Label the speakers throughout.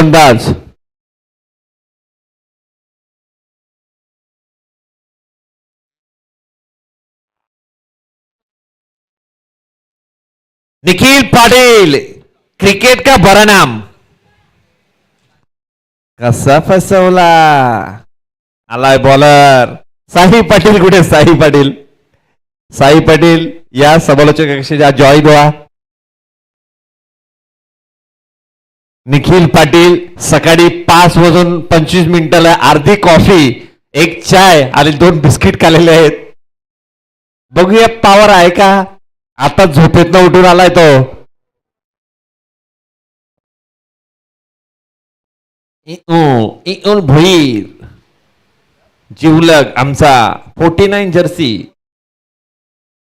Speaker 1: गोलंदाज. निखिल पाटील क्रिकेट का बरा नाम. कसा फसवला. आलाय बॉलर साई पाटील. कुठे साई पाटील. साई पाटील या समालोचक कक्षाच्या जॉईन व्हा. निखिल पाटील सकाळी 5:25 अर्धी कॉफी, एक चाय आणि 2 बिस्किट खाल्लेले आहेत. बघूया पॉवर आहे का. आता झोपेतनं उठून आलाय तो. भुईर जिवलग आमचा 49 जर्सी.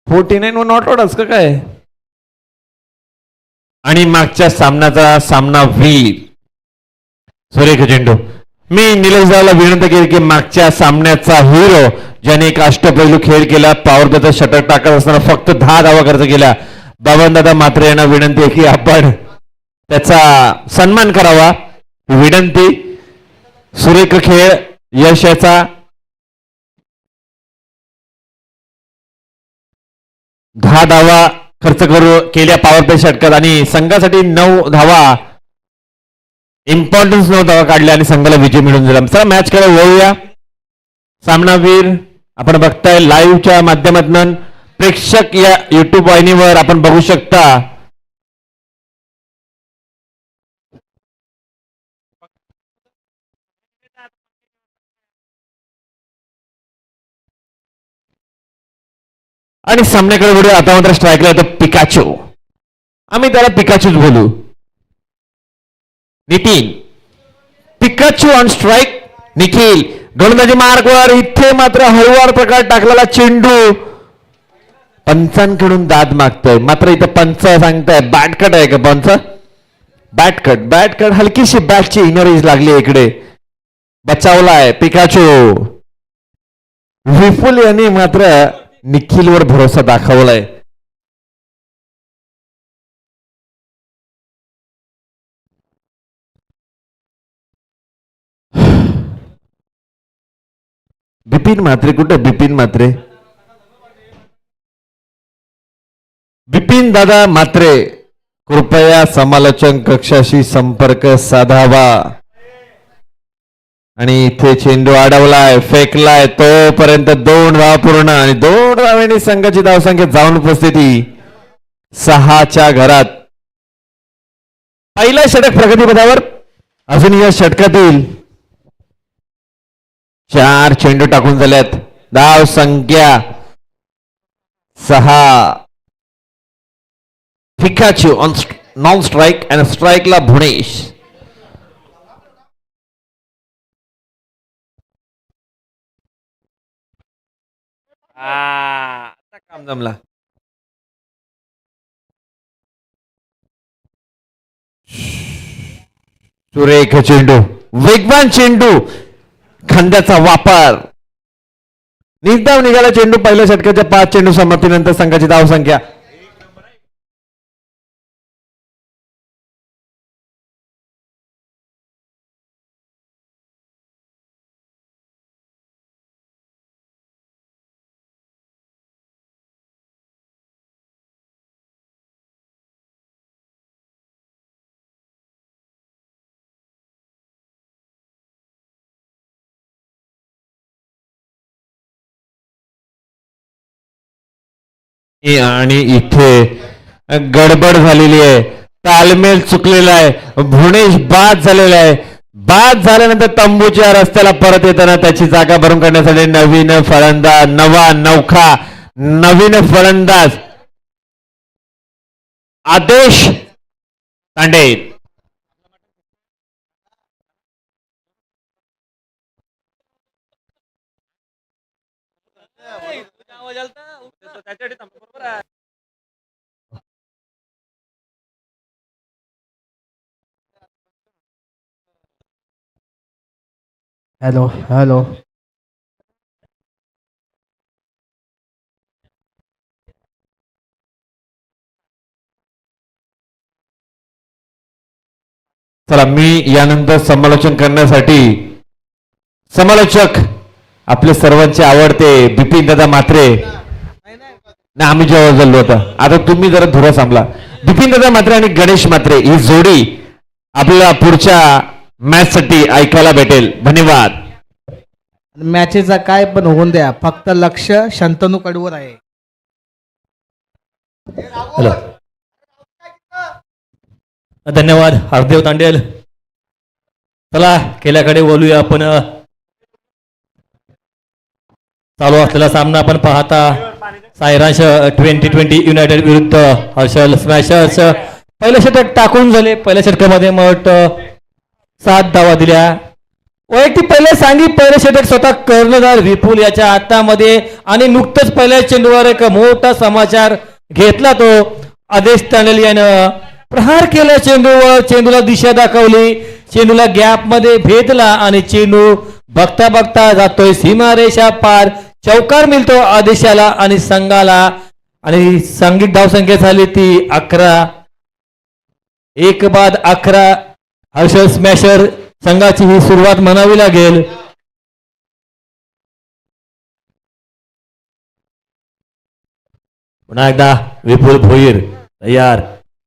Speaker 1: 49 नॉट आउट का काय. आणि मागच्या सामना वीर. सुरेख चेंडू. मी निलेश दादाला विनंती केली की मागच्या सामन्याचा हिरो ज्याने एक अष्टपैलू खेळ केला, पॉवर प्लेचा षटक टाकत असताना फक्त 10 धावा खर्च केल्या, बाबांदादा मात्रे यांना विनंती आहे की आपण त्याचा सन्मान करावा. विनंती. सुरेख खेळ यशाचा. दहा धावा खर्च केल्या पॉवर प्ले षटकात आणि संघासाठी 9 धावा, इम्पॉर्टन्स 9 धावा काढल्या आणि संघाला विजय मिळून दिला. चला मॅच कडे वळूया. सामनावीर आपण बघताय लाईव्हच्या माध्यमातून. प्रेक्षक या युट्यूब वाहिनीवर आपण बघू शकता. आणि सामन्याकडे वळू. आता मात्र स्ट्राईकला येतो पिकाचो. आम्ही त्याला पिकाचूच बोलू. Nitin Pikachu on strike. Nikhil गोलंदाजी मार्गवर. इथे मात्र हळूवार प्रकार टाकलेला चेंडू. पंचांकडून दाद मागतोय मात्र इथं पंच सांगताय बॅटकट आहे का पंच. बॅटकट हलकीशी बॅटची इनर लागली इकडे. बचावलाय पिकाचू. विपुल यांनी मात्र निखिलवर भरोसा दाखवलाय. बिपिन म्हात्रे कुठे. बिपिन म्हात्रे. बिपिन दादा म्हात्रे कृपया समालोचन कक्षाशी संपर्क साधावा. आणि इथे चेंडू अडवलाय, फेकलाय, तोपर्यंत 2 धावा पूर्ण आणि 2 धावांनी संघाची धावसंख्या जाऊन उपस्थिती 6च्या घरात. पहिला षटक प्रगतीपथावर. अजून या षटकातील 4 चेंडू टाकून झाल्यात. धाव संख्या 6. पिकाचू ऑन नॉन स्ट्राईक आणि स्ट्राईकला भुवनेश. आता काम जमला. सुरेख चेंडू, वेगवान चेंडू, खांद्याचा वापर. निर्धाव निघाला चेंडू. पहिल्या षटकाच्या 5 चेंडू समाप्तीनंतर संघाची धावसंख्या. आणि इथे गडबड झालेली आहे. तालमेल चुकलेला आहे. भुवनेश बाद झालेला आहे. बाद झाल्यानंतर तंबूच्या रस्त्याला परत येताना त्याची जागा भरून काढण्यासाठी नवीन फलंदाज, नवा नौखा नवीन फलंदाज आदेश तांडे.
Speaker 2: Hello hello.
Speaker 1: चला मी यानंतर समालोचन करण्यासाठी समालोचक आपले सर्वांचे आवडते बिपिन दादा मात्रे ना आम्ही जेव्हा जल्लो होता आता तुम्ही जरा धुरा सांभला बिपिन दादा मात्रे आणि गणेश मात्रे ही जोडी आपल्याला पुढच्या मॅच साठी ऐकायला भेटेल. धन्यवाद.
Speaker 2: मॅचेचा काय पण होऊन द्या, फक्त लक्ष शंतनू कडवर आहे.
Speaker 3: हॅलो, धन्यवाद हरदेव तांडेल. चला खेळाकडे बोलूया आपण. चालू असलेला सामना आपण पाहता सायरांश 2020 युनायटेड विरुद्ध हर्षल स्मॅशर्स. पहिलं षटक टाकून झाले. पहिल्या षटकामध्ये मोठ 7 धावा दिल्या. वैयक्तिक पहिले सांगी पहिलं षटक स्वतः कर्णधार विपुल याच्या हातामध्ये आणि नुकतंच पहिल्या चेंडूवर एक मोठा समाचार घेतला. तो आदेश तांडेल यानं प्रहार केला चेंडूवर. चेंडूला दिशा दाखवली. चेंडूला गॅप मध्ये भेदला आणि चेंडू बघता बघता जातोय सीमारेषा पार. चौकार मिळतो आदेशाला आणि संघाला आणि सांघिक धावसंख्या झाली ती 11. 1-11 हर्षल स्मॅशर संघाची ही सुरुवात म्हणावी लागेल. पुन्हा एकदा विपुल भोईर तयार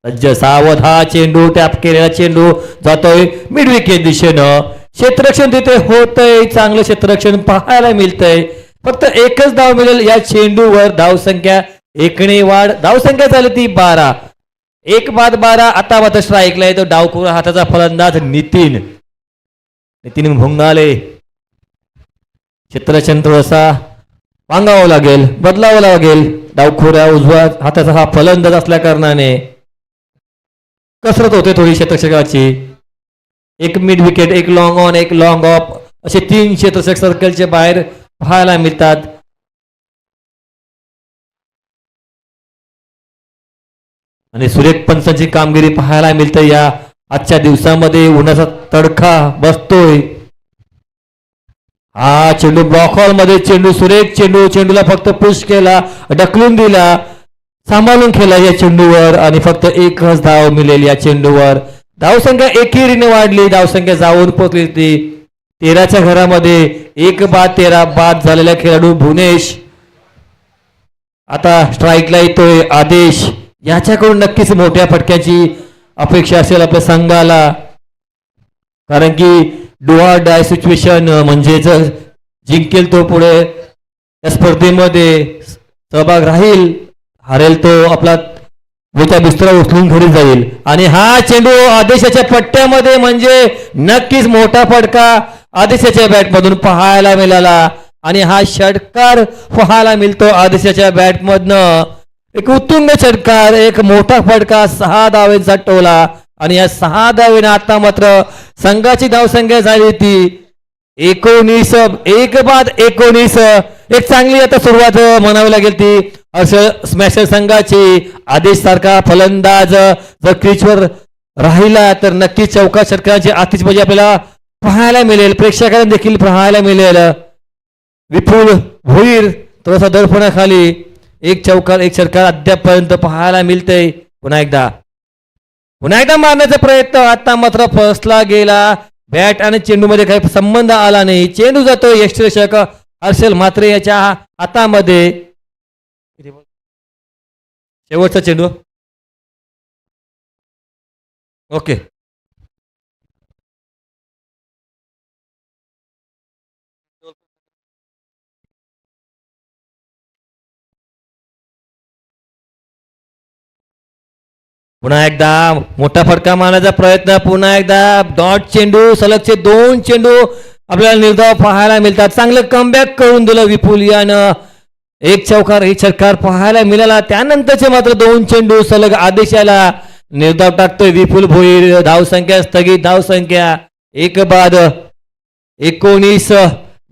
Speaker 3: सज्ज सावध. हा चेंडू टॅप केलेला चेंडू जातोय मिड विकेट दिशेनं. क्षेत्ररक्षण तिथे होतंय. चांगलं क्षेत्ररक्षण पाहायला मिळतंय. फक्त एकच धाव मिळेल या चेंडूवर. धावसंख्या 1ने वाढ. धावसंख्या झाली ती 12. 1-12. आता मात्र स्ट्राईकला येतो डावखुरा हाताचा फलंदाज नितीन भोंगाले. क्षेत्ररक्षण थोडासा वांगावं लागेल, बदलावं लागेल. डावखुऱ्या उजव्या हाताचा हा फलंदाज असल्या कारणाने कसरत होते थोडी क्षेत्ररक्षकाची. एक मिड विकेट, एक लॉंग ऑन, एक लॉंग ऑफ असे 3 क्षेत्ररक्षक सर्कलचे बाहेर पाहायला मिळतात. आणि सुरेख पंचांची कामगिरी पाहायला मिळते या आजच्या दिवसामध्ये. उन्हाचा तडका बसतोय. हा चेंडू ब्लॉक हॉल मध्ये चेंडू सुरेख चेंडू. चेंडूला फक्त पुश केला, ढकलून दिला, सांभाळून खेळला या चेंडूवर आणि फक्त एकच धाव मिळेल या चेंडूवर. धावसंख्या एकेरीने वाढली. धावसंख्या जाऊन पोहोचली ती 13च्या घरामध्ये. 1-13 बाद झालेला खेळाडू भुवनेश. आता स्ट्राईकला येतोय आदेश. याच्याकडून नक्कीच मोठ्या फटक्याची अपेक्षा असेल आपल्या संघाला. कारण की डू ऑर डाय सिच्युएशन म्हणजेच जिंकेल तो पुढे या स्पर्धेमध्ये सहभाग राहील, हरेल तो आपला मोठा बिस्तरा उचलून घरी जाईल. आणि हा चेंडू आदेशाच्या पट्ट्यामध्ये म्हणजे नक्कीच मोठा फटका आदेशाच्या बॅटमधून पाहायला मिळाला. आणि हा षटकार पाहायला मिळतो आदेशाच्या बॅटमधनं. एक उत्तुंग षटकार, एक मोठा फटका, 6 धावेचा टोला. आणि या 6 धावेने आता मात्र संघाची धावसंख्या झाली ती 19. 1-19. एक चांगली आता सुरुवात म्हणावी लागेल ती हर्षल स्मॅशर संघाची. आदेश सारखा फलंदाज जर क्रीजवर राहिला तर नक्की चौका षटकांची आतिषबाजी आपल्याला पाहायला मिळेल. प्रेक्षकांना देखील पाहायला मिळेल. विपुल भोईर थोडासा दडपणाखाली. एक चौकार, एक षटकार अद्यापपर्यंत पाहायला मिळतंय. पुन्हा एकदा मारण्याचा प्रयत्न आता मात्र फसला गेला. बॅट आणि चेंडू मध्ये काही संबंध आला नाही. चेंडू जातो यष्टिरक्षक हर्षल मात्रे याच्या हातामध्ये. शेवटचा चेंडू. ओके, पुन्हा एकदा मोठा फटका मारण्याचा प्रयत्न. पुन्हा एकदा डॉट चेंडू. सलगचे 2 चेंडू आपल्याला निर्धाव पाहायला मिळतात. चांगलं कमबॅक करून दिलं विपुल यानं. एक चौकार, एक षटकार पाहायला मिळाला. त्यानंतरचे मात्र 2 चेंडू सलग आदेशाला निर्धाव टाकतोय विपुल भोईर. धावसंख्या स्थगित. धावसंख्या 1-19.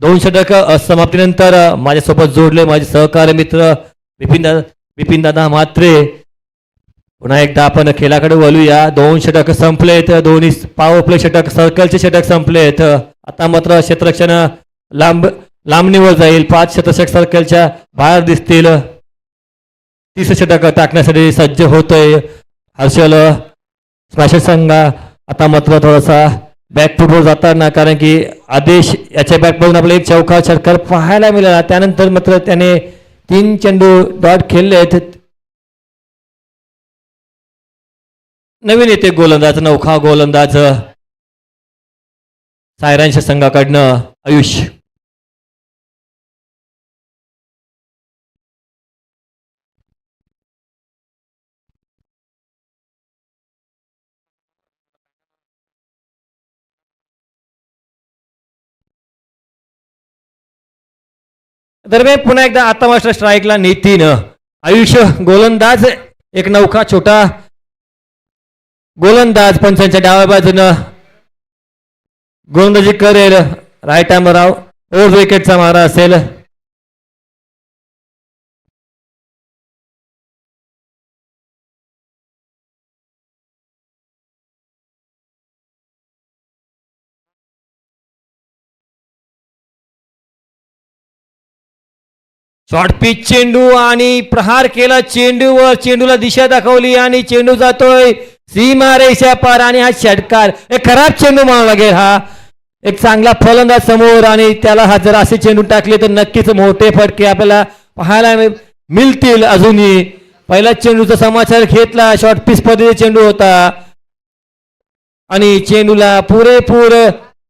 Speaker 3: 2 षटक समाप्तीनंतर माझ्यासोबत जोडले माझे सहकारी मित्र बिपिन दादा मात्रे. पुन्हा एकदा आपण खेळाकडे वळूया. 2 षटक संपलेत. दोन्ही पॉवर प्ले षटक, सर्कलचे षटक संपलेत. आता मात्र क्षेत्ररक्षण लांबणीवर जाईल. 5 क्षेत्ररक्षक सर्कलच्या बाहेर दिसतील. 30 षटक टाकण्यासाठी सज्ज होतोय हर्षल स्मॅशर संघ. आता मात्र थोडासा बॅक फुटबॉल जाताना, कारण की आदेश याच्या बॅट बघून आपल्याला एक चौका षटकार पाहायला मिळाला. त्यानंतर मात्र त्याने 3 चेंडू डॉट खेळले आहेत. नवीन येते गोलंदाज, नौखा गोलंदाज सायरांच्या संघाकडनं आयुष. दरम्यान पुन्हा एकदा आता मास्टर स्ट्राईकला नितीन. आयुष्य गोलंदाज, एक नौका छोटा गोलंदाज पंचांच्या डाव्या बाजूनं गोलंदाजी करेल. राईट आर्मराव ओव्हर विकेटचा मारा असेल. शॉर्ट पिच चेंडू आणि प्रहार केला चेंडूवर, चेंडूला दिशा दाखवली आणि चेंडू जातोय सीमा रेषा पार आणि हा षटकार. एक खराब चेंडू म्हणावा लागेल. हा एक चांगला फलंदाज समोर आणि त्याला हा जर असे चेंडू टाकले तर नक्कीच मोठे फटके आपल्याला पाहायला मिळतील. अजूनही पहिला चेंडूचा समाचार घेतला. शॉर्ट पिच पद्धतीचा चेंडू होता आणि चेंडूला पुरेपूर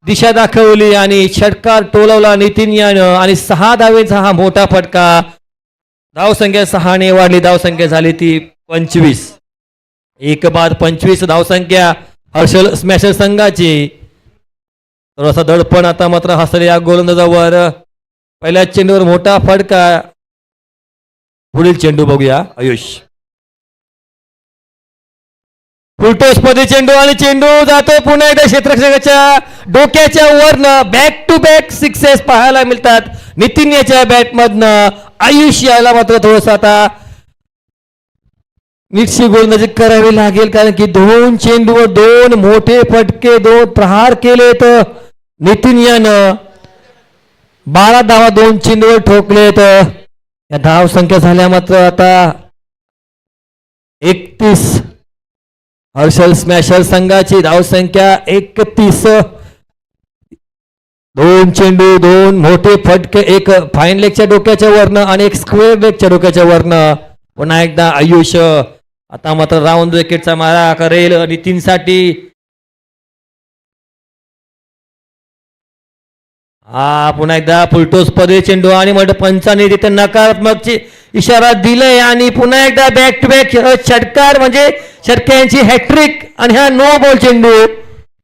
Speaker 3: दिशा दाखवली आणि षटकार टोलवला नितीन यानं आणि 6 धावेचा हा मोठा फटका. धावसंख्या 6ने वाढली. धावसंख्या झाली ती 25. 1 बाद 25 धावसंख्या हर्षल स्मॅशर संघाची. थोडासा दडपण आता मात्र हसले या गोलंदाजावर. पहिल्या चेंडूवर मोठा फटका. पुढील चेंडू बघूया आयुष. फुलटॉस मध्ये चेंडू आणि चेंडू जातो पुन्हा एकदा क्षेत्ररक्षकाच्या डोक्याच्या वरनं. बॅक टू बॅक सिक्सेस पाहायला मिळतात नितीन याच्या बॅटमधनं. आयुष याला मात्र थोडस आता नीटशी गोलंदाजी करावी लागेल, कारण की 2 चेंडूवर 2 मोठे फटके, 2 प्रहार केलेत नितीन यानं. 12 धावा 2 चेंडूवर ठोकलेत. या धाव संख्या झाल्या मात्र आता 31. हर्षल स्मॅशर संघाची धावसंख्या 31. 2 चेंडू 2 मोठे फटके, एक फाईन लेगच्या डोक्याच्या वरनं आणि एक स्क्वेअर लेगच्या डोक्याच्या वरनं. पुन्हा एकदा आयुष आता मात्र राऊंड विकेटचा मारा करेल नितीनसाठी. हा पुन्हा एकदा फुलटॉस मध्ये चेंडू आणि मग पंचाने तिथे नकारात्मक इशारा दिलाय आणि पुन्हा एकदा बॅक टू बॅक षटकार, म्हणजे षटकांची हॅट्रिक आणि हा नो बॉल चेंडू,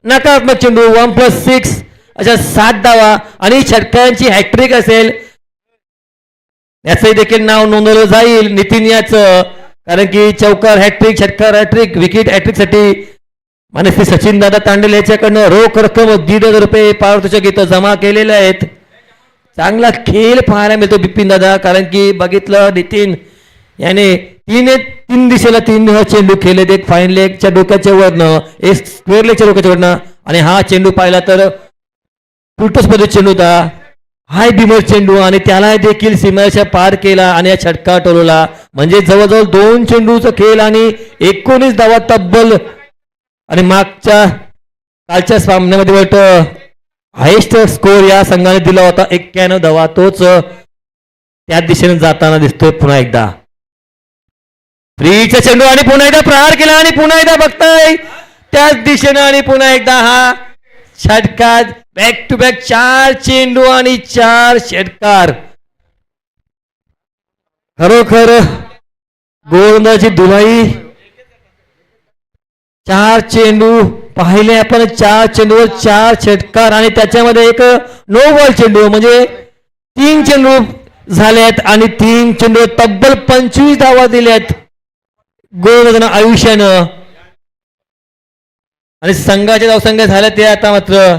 Speaker 3: नकारात्मक चेंडू. 1+6 अशा 7 धावा आणि षटकांची हॅट्रिक असेल. याचंही देखील नाव नोंदवलं जाईल नितीन याचं, कारण की चौकार हॅट्रिक, षटकार हॅट्रिक, विकेट हॅट्रिक साठी मानसी सचिन दादा तांडेल याच्याकडनं रोख रक्कम 1,500 रुपये पारितोषिक इथं जमा केलेले आहेत. चांगला खेळ पाहायला मिळतो बिपिन दादा, कारण की बघितलं नितीन याने 3 दिशेला 3 चेंडू खेळलेत. एक फाईन लेगच्या डोक्याच्या वरनं, एक स्क्वेअर लेगच्या डोक्याच्या वरनं आणि हा चेंडू पाहिला तर फुलटॉस मध्ये चेंडू होता, हाय बिमर चेंडू आणि त्याला देखील सीमारेषा पार केला आणि या षटकार टोलवला. म्हणजे जवळजवळ 2 चेंडूचा खेळ आणि 19 धावा तब्बल. आणि मागच्या कालच्या सामन्यामध्ये वाटतं हायेस्ट स्कोर या संघाने दिला होता 91 धावा, तोच त्या दिशेने जाताना दिसतोय. पुन्हा एकदा फ्रीचा चेंडू आणि पुन्हा एकदा प्रहार केला आणि पुन्हा एकदा बघताय त्याच दिशेने आणि पुन्हा एकदा हा षटकार. बॅक टू बॅक 4 चेंडू आणि 4 षटकार. खरोखर गोलंदाजी धुलाई. 4 चेंडू पाहिले आपण, 4 चेंडूवर 4 षटकार आणि त्याच्यामध्ये एक नो बॉल चेंडू, म्हणजे 3 चेंडू झालेत आणि 3 चेंडू तब्बल 25 धावा दिल्यात गोलंदाजानं आयुष्यानं. आणि संघाच्या धावसंख्या झाल्या ते आता मात्र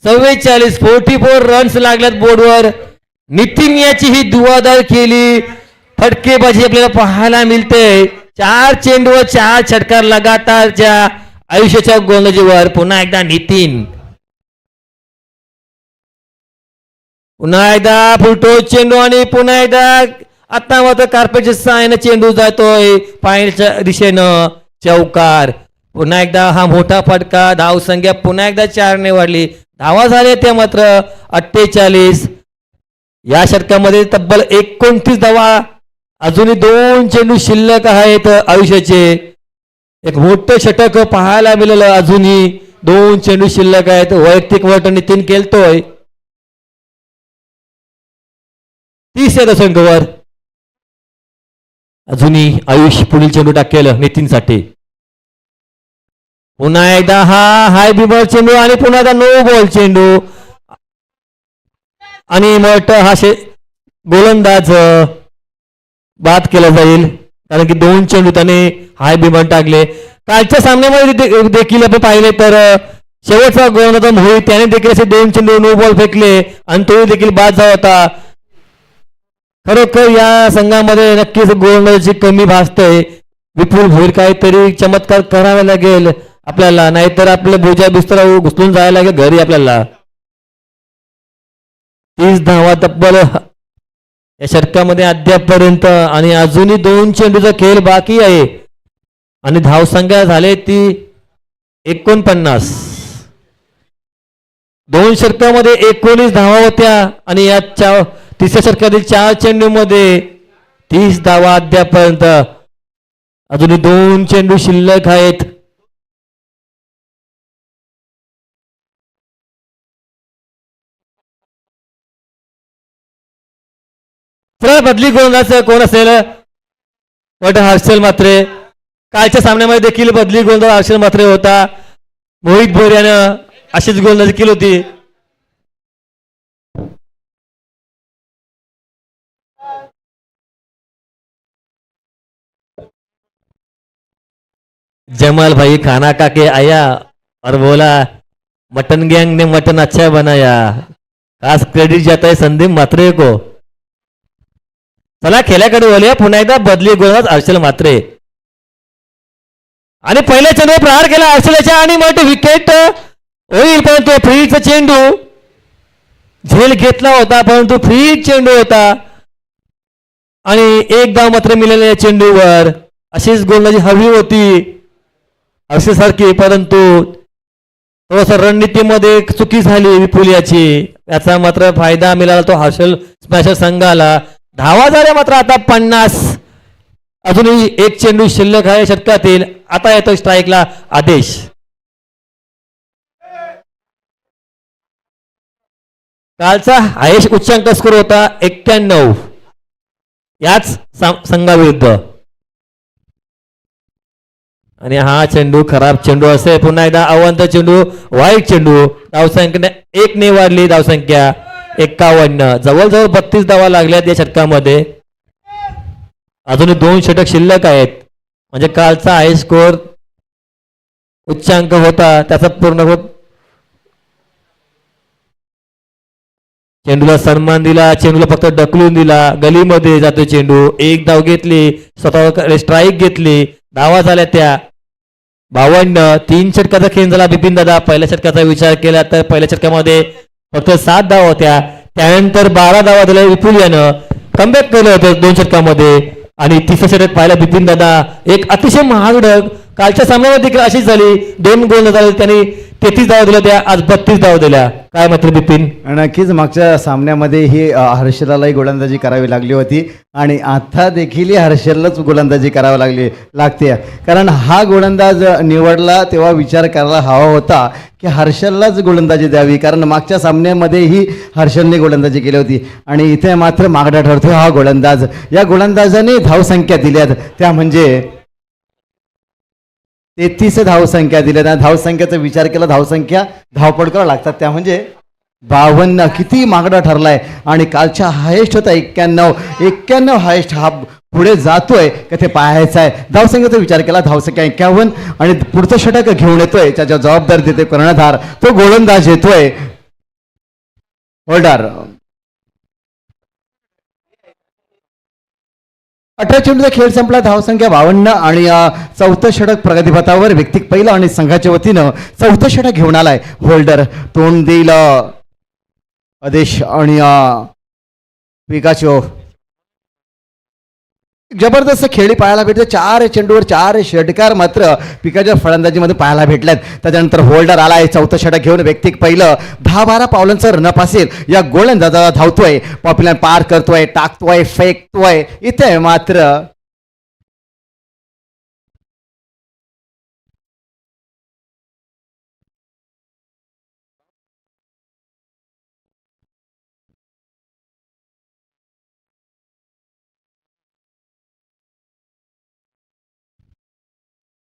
Speaker 3: 44 रन्स लागल्यात बोर्डवर. नितीन याची ही दुवादार केली फटकेबाजी आपल्याला पाहायला मिळते. 4 चेंडूवर 4 षटकार लगातारच्या आयुष्याच्या गोलंदाजीवर. पुन्हा एकदा नितीन, पुन्हा एकदा फुलटॉस चेंडू आणि पुन्हा एकदा आता मात्र कार्पेटच्या सहाय्याने चेंडू जातोय पायच्या दिशेनं. चौकार. पुन्हा एकदा हा मोठा फटका. धावसंख्या पुन्हा एकदा 4ने वाढली. धावा झाल्या त्या मात्र 48. या षटकामध्ये तब्बल 29 धावा. अजूनही 2 चेंडू शिल्लक आहेत आयुष्याचे. एक मोठं षटक पाहायला मिळालं. अजूनही 2 चेंडू शिल्लक आहेत. वैयक्तिक वट नितीन खेळतोय 30 या दशंकावर. अजूनही आयुष पुढील चेंडू टाकेल नितीनसाठी. पुन्हा एकदा हा हाय बिमर चेंडू आणि पुन्हा एकदा नो बॉल चेंडू. आणि मग हा गोलंदाज बाद केला जाईल कारण की 2 चेंडू त्याने हाय बिमर टाकले. कालच्या सामन्यामध्ये देखील आपण पाहिले तर शेवटचा गोलंदाज मोहित त्याने देखील असे 2 चेंडू नो बॉल फेकले आणि तो देखील बाद झाला होता. खरोखर या संघामध्ये नक्कीच गोलंदाजाची कमी भासते. विपुल भोईर काहीतरी चमत्कार करावा लागेल आपल्याला, नाहीतर आपलं बोजा बिस्तर घुसलून जायला लागेल घरी आपल्याला. 30 धावा तब्बल या षटकामध्ये अद्यापपर्यंत आणि अजूनही 2 चेंडूचा खेळ बाकी आहे आणि धावसंख्या झाले ती 49. 2 षटकामध्ये 19 धावा होत्या आणि या तिसऱ्या षटकातील 4 चेंडूमध्ये 30 धावा अद्यापपर्यंत. अजूनही 2 चेंडू शिल्लक आहेत. बदली गोलंदाज कोण असेल? हर्षल मात्रे. कालच्या सामन्यामध्ये देखील बदली गोलंदाज हर्षल मात्रे होता. मोहित भोईर यानं अशीच गोलंदाजी केली होती. जमाल भाई खाना काके आया और बोला मटन गैंग ने मटन अच्छा बनाया. खास क्रेडिट जाता है संदीप मात्रे को. चला खेळाकडे वळूया. पुन्हा एकदा बदली गोलंदाज हर्षल मात्रे आणि पहिल्या चेंडू प्रहार केला हर्षलच्या आणि मोठी विकेट होईल परंतु फ्रीचा चेंडू झेल घेतला होता परंतु फ्री चेंडू होता आणि एक धाव मात्र मिळालेल्या चेंडूवर. अशीच गोलंदाजी हवी होती हर्षलसारखी परंतु थोडस रणनीतीमध्ये चुकी झाली विपुल याची. याचा मात्र फायदा मिळाला तो हर्षल स्मॅशर संघाला. धावा झाल्या मात्र आता 50. अजूनही 1 चेंडू शिल्लक आहे षटकातील. आता येतो स्ट्राईकला आदेश. कालचा हायेश उच्चांक स्कोर होता 91 याच संघाविरुद्ध आणि हा चेंडू खराब चेंडू असे. पुन्हा एकदा अवंत चेंडू वाईट चेंडू. धावसंख्या 1 ने वाढली. धावसंख्या 51. जवळजवळ 32 धावा लागल्यात या षटकामध्ये. अजूनही 2 षटक शिल्लक आहेत म्हणजे कालचा हाय स्कोर उच्चांक होता त्याचा पूर्ण होत. चेंडूला सन्मान दिला. चेंडूला फक्त ढकलून दिला. गलीमध्ये जातो चेंडू. 1 धाव घेतली. स्वतः स्ट्राईक घेतली. धावा झाल्या त्या 52. 3 षटकाचा खेळ झाला बिपिन दादा. पहिल्या षटकाचा विचार केला तर पहिल्या षटकामध्ये फक्त 7 धावा होत्या. त्यानंतर 12 धावा दिल्या विपुल यानं. कमबॅक केलं होतं 2 षटकामध्ये आणि तिसरं षटक पाहिला बिपिन दादा. एक अतिशय महाग ढग. कालच्या सामन्यामध्ये देखील अशीच झाली. 2 गोल झाले त्यांनी 33 धावा दिल्या त्या आज 32 धावा दिल्या. काय मात्र बिपिन?
Speaker 4: नक्कीच मागच्या सामन्यामध्ये ही हर्षलाही गोलंदाजी करावी लागली होती आणि आता देखील हर्षललाच गोलंदाजी करावी लागते. कारण हा गोलंदाज निवडला तेव्हा विचार करायला हवा होता की हर्षललाच गोलंदाजी द्यावी कारण मागच्या सामन्यामध्येही हर्षलने गोलंदाजी केली होती आणि इथे मात्र मागडा ठरतो हा गोलंदाज. या गोलंदाजाने धावसंख्या दिल्यात त्या म्हणजे 33 धावसंख्या दिल्या. धावसंख्येचा विचार केला धावसंख्या धावपड करावं लागतात त्या म्हणजे 52. किती मागडा ठरलाय आणि कालच्या हायेस्ट होता 91 हायेस्ट. हा पुढे जातोय का ते पाहायचं आहे. धावसंख्येचा विचार केला धावसंख्या 51 आणि पुढचं षटक घेऊन येतोय त्याच्या जबाबदार देते कर्णधार तो गोलंदाज येतोय होल्डर. 18 चेंडूचा खेळ संपला. धावसंख्या 52 आणि चौथं षटक प्रगतीपथावर व्यक्तिक पहिलं आणि संघाच्या वतीनं चौथं षटक घेऊन आलाय होल्डर. तोंड देईल आदेश आणि पिकाचो जबरदस्त खेळी पाहायला भेटते. 4 चेंडूवर 4 षटकार मात्र पिकाच्या फलंदाजीमध्ये पाहायला भेटल्यात. त्याच्यानंतर होल्डर आलाय चौथं षटक घेऊन. व्यक्तिक पहिलं 10-12 पावलांचं रनअप असेल. या गोलंदाजाला धावतोय, पॉप्युलर पार करतोय, टाकतोय, फेकतोय. इथे मात्र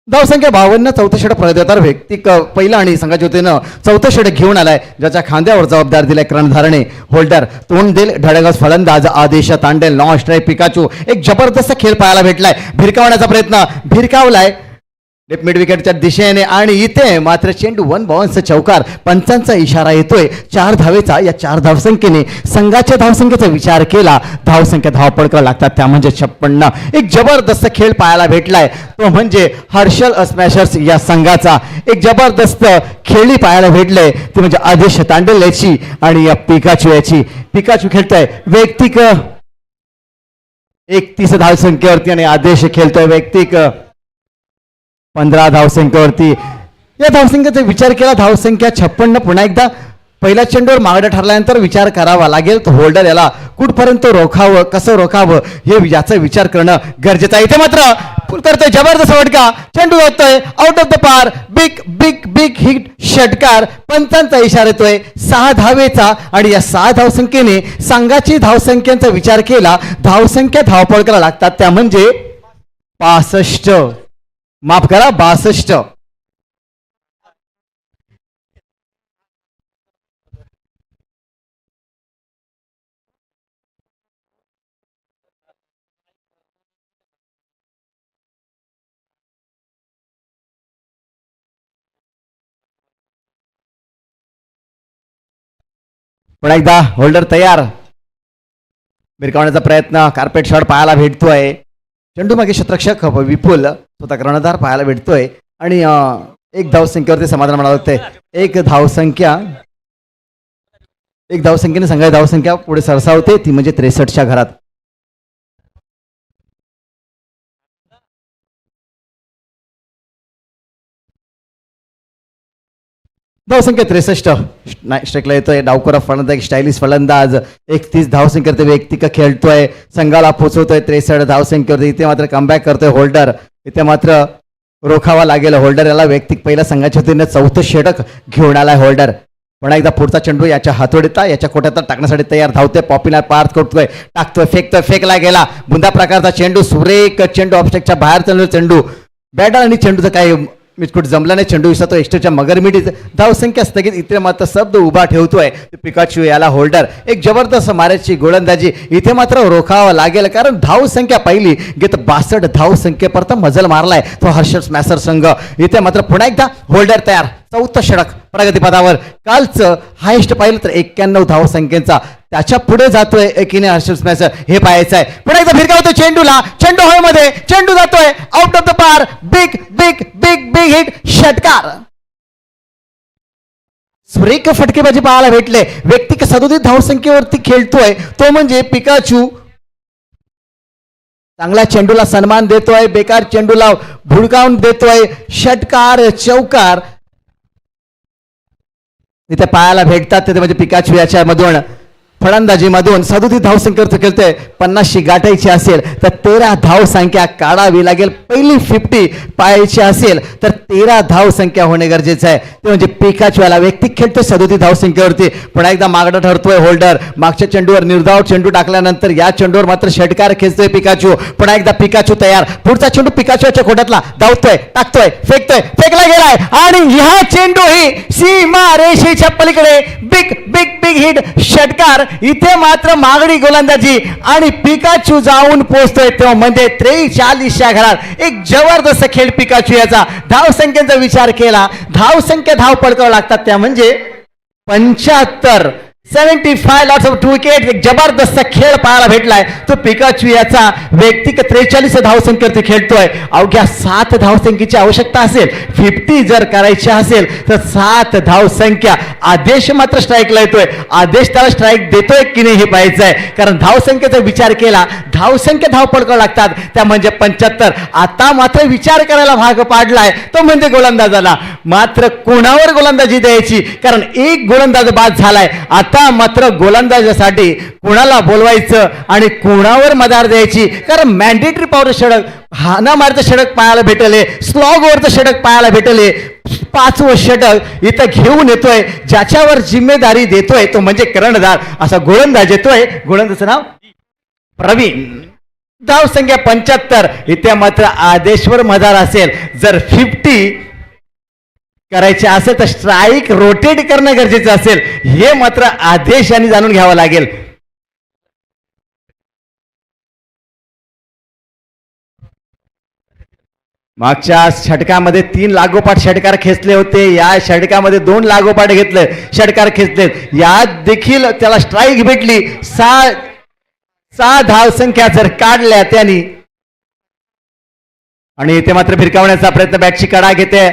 Speaker 4: धावसंख्या 52. चौथं षटक प्रयत्न व्यक्तिक पहिलं आणि संघाच्या वतीनं चौथं षटक घेऊन आलाय, ज्याच्या खांद्यावर जबाबदार दिलाय कर्णधारने. होल्डर तोंड देईल, ढळेगज फलंदाज आदेश तांडेल, नॉन स्ट्राईक पिकाचू. एक जबरदस्त खेळ पाहायला भेटलाय. भिरकावण्याचा प्रयत्न, भिरकावलाय लेफ्ट मिड विकेटच्या दिशेने आणि इथे मात्र चेंडू 1 बाउन्सचा चौकार. पंचांचा इशारा येतोय 4 धावेचा. या 4 धावसंख्येने संघाच्या धावसंख्येचा विचार केला, धावसंख्या धावपळकर लागतात त्या म्हणजे 56. एक जबरदस्त खेळ पाहायला भेटलाय, तो म्हणजे हर्षल स्मॅशर्स या संघाचा. एक जबरदस्त खेळी पाहायला भेटले, ती म्हणजे आदेश तांडेल याची आणि या पिकाचू याची. पिकाचू खेळतोय वैयक्तिक 31 धावसंख्येवरती आणि आदेश खेळतोय वैयक्तिक 15 धावसंख्येवरती. या धावसंख्येचा विचार केला, धावसंख्या 56. पुन्हा एकदा पहिल्या चेंडूवर मागडं ठरल्यानंतर विचार करावा लागेल, तो होल्डर याला कुठपर्यंत रोखावं, कसं रोखावं हे याचा विचार करणं गरजेचं आहे. इथे मात्र करतोय जबरदस्त फटका, चेंडू जातोय आउट ऑफ द पार. बिग बिग बिग हिट षटकार. पंचांचा इशारा येतोय 6 धावेचा आणि या 6 धावसंख्येने संघाची धावसंख्यांचा विचार केला, धावसंख्या धावपळकाला लागतात त्या म्हणजे 65. माफ करा 62. पुन्हा एकदा होल्डर तयार. भिरकावण्याचा प्रयत्न, कार्पेट शॉट पाहायला भेटतोय. चेंडू मागे क्षेत्ररक्षक विपुल स्वतः कर्णधार पाहायला भेटतोय आणि एक धावसंख्येवरती समाधान म्हणावं लागतंय. एक धावसंख्येने संघाची धावसंख्या पुढे सरसावते, ती म्हणजे 63च्या घरात. धावसंख्या 63. स्ट्राईकला येतोय डावखोरा फलंदाज, स्टायलिश फलंदाज. 31 धावसंख्येवरती वैयक्तिक खेळतोय, संघाला पोचवतोय 63 धावसंख्येवरती. इथे मात्र कमबॅक करतोय होल्डर. इथे मात्र रोखावा लागेल होल्डर याला. वैयक्तिक पहिल्या संघाच्या वतीनं 4थं षटक घेऊन आलाय होल्डर. पुन्हा एकदा पुढचा चेंडू याच्या हातोडीत, याच्या कोट्यात टाकण्यासाठी तयार. धावतोय, पॉप्युलर पार करतोय, टाकतोय, फेकतोय, फेकला गेला. बुंदा प्रकारचा चेंडू, सुरेख चेंडू, ऑफस्टेकच्या बाहेर चाललेला चेंडू. बॅटर आणि चेंडूचं काही मिचकूट जमला नाही, चेंडू विसरतो एक्स्ट्राच्या मगरमिडीत. धावसंख्या स्थगित. इथे मात्र शब्द उभा ठेवतोय पिकाचू याला होल्डर. एक जबरदस्त मारायची गोलंदाजी. इथे मात्र रोखावा लागेल, कारण धावसंख्या पहिली घेत 62 धावसंख्येपर्यंत मजल मारलाय तो हर्षल स्मॅशर संघ. इथे मात्र पुन्हा एकदा होल्डर तयार. 4थं षटक प्रगतीपथावर. कालचं हायेस्ट पाहिलं तर 91 धावसंख्येचा, त्याच्या पुढे जातोय एकीने हर्षल स्मॅशर, हे पाहायचं आहे. पुन्हा एकदा भिरकावतोय चेंडूला, चेंडू हवेमध्ये, चेंडू जातोय आउट ऑफ द पार. Big big big big hit षटकार. सुरेख फटकेबाजी पाहायला भेटले. व्यक्तिक 37 धावसंख्येवरती खेळतोय तो म्हणजे पिकाचू. चांगल्या चेंडूला सन्मान देतोय, बेकार चेंडूला भुडकावून देतोय. षटकार, चौकार इथे पाहायला भेटतात. ते म्हणजे पिकाचू याच्यामधून फलंदाजीमधून 37 धावसंख्येवर खेळतोय. 50शी गाठायची असेल तर 13 धावसंख्या काढावी लागेल. पहिली 50 पाहायची असेल तर 13 धावसंख्या होणे गरजेचं आहे. ते म्हणजे पिकाचू याला. व्यक्तिक खेळतोय 37 धावसंख्येवरती. पुन्हा एकदा मागडं ठरतोय होल्डर. मागच्या चेंडूवर निर्धाव चेंडू टाकल्यानंतर या चेंडूवर मात्र षटकार खेचतोय पिकाचू. पुन्हा एकदा पिकाचू तयार. पुढचा चेंडू पिकाचूच्या खोट्यातला, धावतोय, टाकतोय, फेकतोय, फेकला गेलाय आणि ह्या चेंडू ही सीमा रेषेच्या पलीकडे. बिग बिग बिग हिट षटकार. इथे मात्र मागणी गोलंदाजी आणि पिकाचू जाऊन पोहोचतोय तेव्हा म्हणजे 43च्या घरात. एक जबरदस्त खेळ पिकाचू याचा. धावसंख्येचा विचार केला, धावसंख्या धाव पडकावं लागतात त्या म्हणजे 75. 75 लॉट्स ऑफ 2 विकेट. एक जबरदस्त खेळ पाहायला भेटलाय तो पिकाचू याचा. व्यक्तिक 43 धावसंख्येवरती खेळतोय. अवघ्या 7 धावसंख्येची आवश्यकता असेल, 50 जर करायची असेल तर 7 धावसंख्या. आदेश मात्र स्ट्राईकला येतोय. आदेश त्याला स्ट्राईक देतोय की नाही हे पाहायचं आहे, कारण धावसंख्येचा विचार केला, धावसंख्या धावपळकावं लागतात त्या म्हणजे 75. आता मात्र विचार करायला भाग पाडलाय तो म्हणजे गोलंदाजाला. मात्र कोणावर गोलंदाजी द्यायची, कारण एक गोलंदाज बाद झालाय. आता मात्र गोलंदाजासाठी कोणाला बोलवायचं आणि कोणावर मदार द्यायची, कारण मॅन्डेटरी पॉवर षटक, हाना मारचं षटक पाहायला भेटले, स्लॉगवरचं षटक पाहायला भेटले. 5वं षटक इथं घेऊन येतोय, ज्याच्यावर जिम्मेदारी देतोय तो म्हणजे कर्णधार. असा गोलंदाज येतोय. गोलंदाजाचं नाव प्रवीण. धावसंख्या 75. इथे मात्र आदेशवर मदार असेल. जर 50 करायचे असेल तर स्ट्राईक रोटेट करणं गरजेचं असेल. हे मात्र आदेश यांनी जाणून घ्यावं लागेल. मागच्या षटकामध्ये 3 लागोपाठ षटकार खेचले होते. या षटकामध्ये 2 लागोपाठ घेतले षटकार खेचले. यात देखील त्याला स्ट्राईक भेटली. 6 धावसंख्या जर काढल्या त्यांनी, आणि इथे मात्र भिरकावण्याचा प्रयत्न, बॅटची कडा घेते,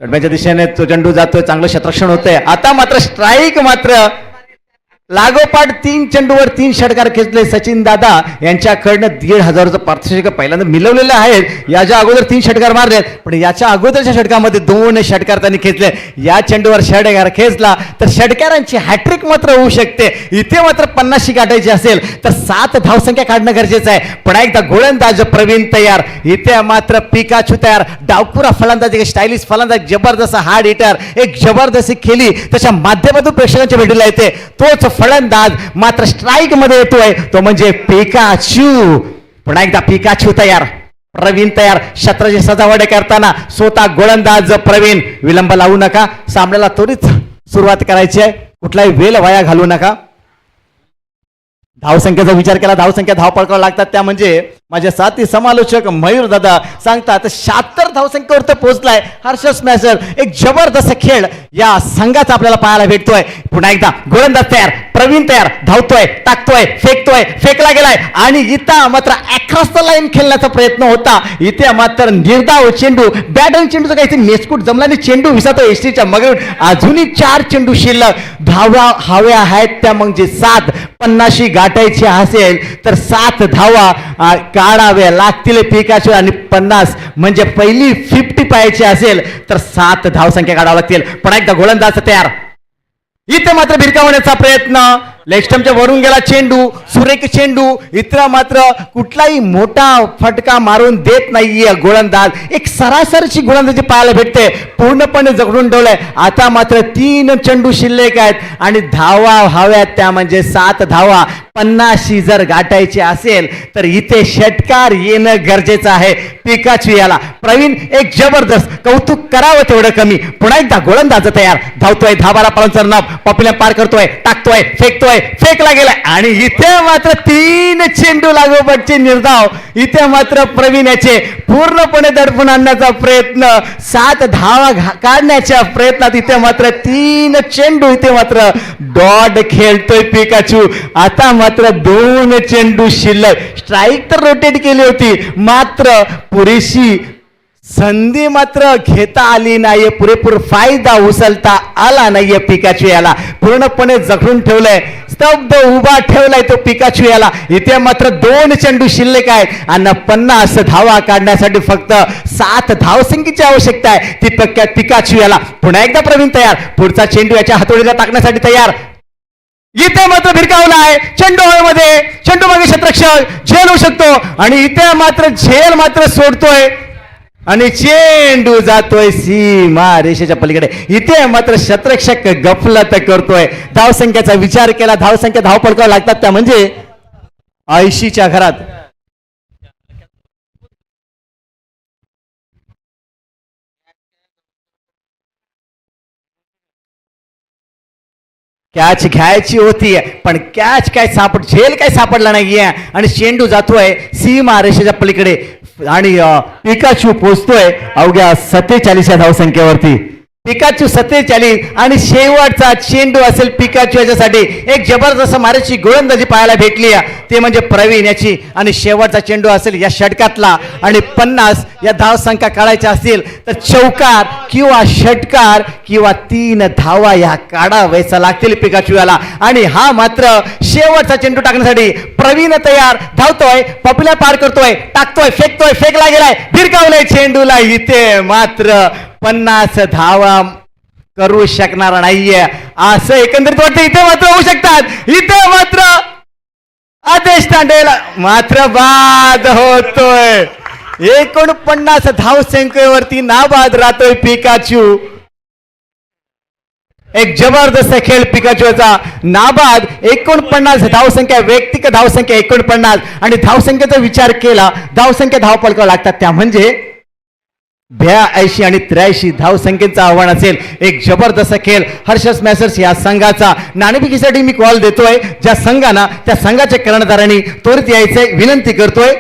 Speaker 4: कडब्याच्या दिशेने तो चेंडू जातोय, चांगलं क्षेत्ररक्षण होतंय. आता मात्र स्ट्राईक, मात्र लागोपाठ 3 चेंडूवर 3 षटकार खेचले. सचिन दादा यांच्याकडनं 1,500चं पारितोषिक पहिल्यांदा मिळवलेलं आहे. याच्या अगोदर 3 षटकार मारले, पण याच्या अगोदरच्या षटकामध्ये 2 षटकार त्यांनी खेचले. या चेंडूवर षटकार खेचला तर षटकारांची हॅट्रिक मात्र होऊ शकते. इथे मात्र 50 गाठायची असेल तर 7 धावसंख्या काढणं गरजेचं आहे. पण एकदा गोलंदाज प्रवीण तयार. इथे मात्र पिकाचू तयार. डावकुरा फलंदाज, एक स्टायलिश फलंदाज, जबरदस्त हार्ड हिटर, एक जबरदस्ती खेळी त्याच्या माध्यमातून प्रेक्षकांच्या भेटीला येते. तोच फलंदाज मात्र स्ट्राईक मध्ये येतोय तो म्हणजे पिकाचू. पुन्हा एकदा पिकाचू तयार, प्रवीण तयार. क्षेत्राची सजावट करताना स्वतः गोलंदाज प्रवीण. विलंब लावू नका, सामन्याला त्वरित सुरुवात करायची आहे, कुठलाही वेळ वाया घालू नका. धावसंख्येचा विचार केला, धावसंख्या धावपळकावं लागतात त्या म्हणजे माझे साथी समालोचक मयूर दादा सांगतात 76 धावसंख्येवर तो पोहोचलाय हर्ष स्मॅशर. एक जबरदस्त खेळ या संघाचा आपल्याला पाहायला भेटतोय. पुन्हा एकदा गोलंदाज तयार, प्रवीण तयार, धावतोय, टाकतोय, फेकतोय, फेकला गेलाय आणि इथं मात्र अक्रॉस द लाईन खेळण्याचा प्रयत्न होता. इथे मात्र निर्धाव चेंडू, बॅट आणि चेंडूचा काही मेसकूट जमला आणि चेंडू विसातो एसटीच्या मगरून. अजूनही 4 चेंडू शिल्लक. धावा हव्या आहेत त्या म्हणजे 7. 50 गाठायची असेल तर 7 धावा काढाव्या लागतील पिकाचू, आणि 50 म्हणजे पहिली 50 पाहायची असेल तर 7 धावसंख्या काढाव्या लागतील. पण एकदा गोलंदाज तयार. इथे मात्र भिरकावण्याचा प्रयत्न, लेग स्टंपच्या वरून गेला चेंडू, सुरेख चेंडू. इतर मात्र कुठलाही मोठा फटका मारून देत नाहीये गोलंदाज. एक सरासरीची गोलंदाजी पाहायला भेटते, पूर्णपणे जगडून ठेवलंय. आता मात्र 3 चेंडू शिल्लक आहेत आणि धावा हव्यात त्या म्हणजे 7 धावा. 50 जर गाठायची असेल तर इथे षटकार येणं गरजेचं आहे पिकाचू याला. प्रवीण एक जबरदस्त, कौतुक करावं तेवढं कमी. पुन्हा एकदा गोलंदाज तयार, धावतोय, धाबाला पाळून नब, पॉप्युलर पार करतोय, टाकतोय, फेकतोय, फेकला गेलाय आणि इथे मात्र 3 चेंडू लागोपाठचे निर्धाव. इथे मात्र प्रवीण याचे पूर्णपणे दडपून आणण्याचा प्रयत्न, 7 धावा काढण्याच्या प्रयत्नात इथे मात्र 3 चेंडू. इथे मात्र डॉट खेळतोय पिकाचू. आता मात्र 2 चेंडू शिल्लक. स्ट्राईक तर रोटेट केली होती, मात्र पुरेशी संधी मात्र घेता आली नाहीये, पुरेपूर फायदा उचलता आला नाहीये पिकाचू याला. पूर्णपणे जखडून ठेवलंय, स्तब्ध उभा ठेवलाय तो पिकाचू याला. इथे मात्र 2 चेंडू शिल्लक आहेत आणि 50 धावा काढण्यासाठी फक्त 7 धावसंख्येची आवश्यकता आहे ती पिकाचू याला. पुन्हा एकदा प्रवीण तयार, पुढचा चेंडू याच्या हातोडीला टाकण्यासाठी तयार. इथे मात्र भिरकावला आहे चेंडू हवेमध्ये, चेंडू मागे क्षेत्ररक्षक झेल होऊ शकतो आणि इथे मात्र झेल मात्र सोडतोय आणि चेंडू जातोय सीमा रेषेच्या पलीकडे. इथे मात्र क्षेत्ररक्षक गफलत करतोय. धावसंख्येचा विचार केला, धावसंख्या धावपळकावं लागतात त्या म्हणजे 80च्या घरात. कॅच घ्यायची होती पण कॅच काय झेल काय सापडला नाहीये आणि चेंडू जातोय सीमा रेषेच्या पलीकडे आणि पिकाचू पोचतोय अवघ्या 47 धावसंख्येवरती. पिकाचू 47 आणि शेवटचा चेंडू असेल पिकाचू याच्यासाठी एक जबरदस्त माराची गोलंदाजी पाहायला भेटली आहे. ते म्हणजे प्रवीण याची आणि शेवटचा चेंडू असेल या षटकातला आणि 50 या धावसंख्या काढायच्या असतील तर चौकार किंवा षटकार किंवा 3 धावा या काढावयाचा लागतील पिकाचू याला. आणि हा मात्र शेवटचा चेंडू टाकण्यासाठी प्रवीण तयार, धावतोय, पॉप्युलर पार करतोय, टाकतोय, फेकतोय, फेकला गेलाय, भिरकावलाय चेंडूला. इथे मात्र 50 धावा करू शकणार नाहीये असं एकंदरीत वाटतं. इथे मात्र होऊ शकतात. इथे मात्र आदेश तांडेला मात्र बाद होतोय. 49 धावसंख्येवरती नाबाद राहतोय पिकाचू. एक जबरदस्त खेळ पिकाचूचा. नाबाद 49 धावसंख्या, वैयक्तिक धावसंख्या 49 आणि धावसंख्येचा विचार केला, धावसंख्या धावपळकावं लागतात त्या म्हणजे 82 आणि 83 धावसंख्येचं आव्हान असेल. एक जबरदस्त खेळ हर्षद स्मॅशर्स या संघाचा. नाणेफेकीसाठी मी कॉल देतोय ज्या संघाना त्या संघाच्या कर्णधारांनी त्वरित यायचंय विनंती करतोय.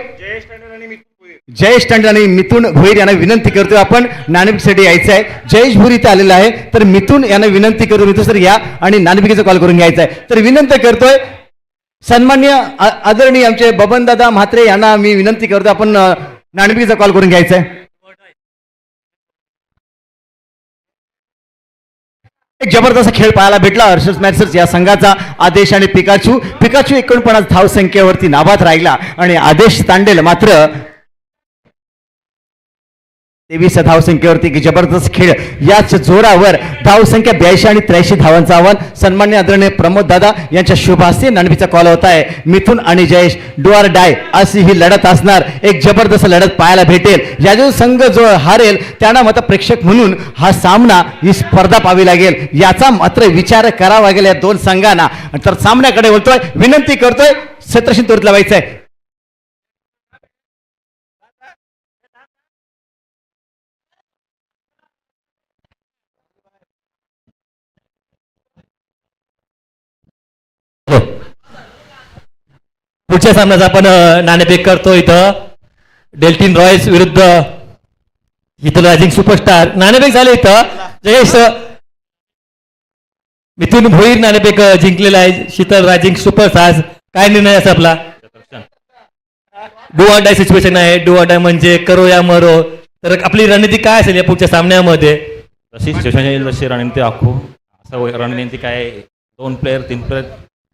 Speaker 4: जयेश टंडन आणि मिथुन भोईर यांना विनंती करतोय आपण नाणेफेकीसाठी यायचं आहे. जयेश भोईर इथे आलेला आहे तर मिथुन यांना विनंती करून मिथुन सर या आणि नाणेफेकीचा कॉल करून घ्यायचा आहे. तर विनंती करतोय सन्मान्य आदरणीय आमचे बबनदादा म्हात्रे यांना मी विनंती करतोय आपण नाणेफेकीचा कॉल करून घ्यायचा आहे. एक जबरदस्त खेळ पाहायला भेटला हर्षद स्मॅशर्स या संघाचा. आदेश आणि पिकाचू 49 धावसंख्येवरती नाबाद राहिला आणि आदेश तांडेल मात्र 23 धावसंख्येवरती एक जबरदस्त खेळ. याच जोरावर धावसंख्या 82 आणि 83 धावांचं आव्हान. सन्मान्य आदरणीय प्रमोद दादा यांच्या शुभ हस्ते नाणेफेकीचा कॉल होत आहे. मिथुन आणि जयेश डू ऑर डाय अशी ही लढत असणार. एक जबरदस्त लढत पाहायला भेटेल. या जो संघ जो हारेल त्यांना मात्र प्रेक्षक म्हणून हा सामना ही स्पर्धा पाहावी लागेल. याचा मात्र विचार करावा लागेल या दोन संघांना. तर सामन्याकडे बोलतोय, विनंती करतोय सत्रशी त्वरित लावायचं आहे.
Speaker 3: पुढच्या सामन्यात आपण नाणेफेक करतो. इथं डेल्टिन रॉयल्स विरुद्ध इथं रायझिंग सुपरस्टार. नाणेफेक झाले इथं जयेश मिथुन भोईर नाणेफेक जिंकलेला आहे. Sheetal rising superstar. काय निर्णय असा आपला? डू ऑर डाय सिच्युएशन आहे. डू ऑर डाय म्हणजे करो या मरो. तर आपली रणनीती काय असेल या पुढच्या सामन्यामध्ये?
Speaker 5: जशी सिच्युएशन येईल तशी रणनीती आखू. असं रणनीती काय 2 प्लेअर 3 प्लेअर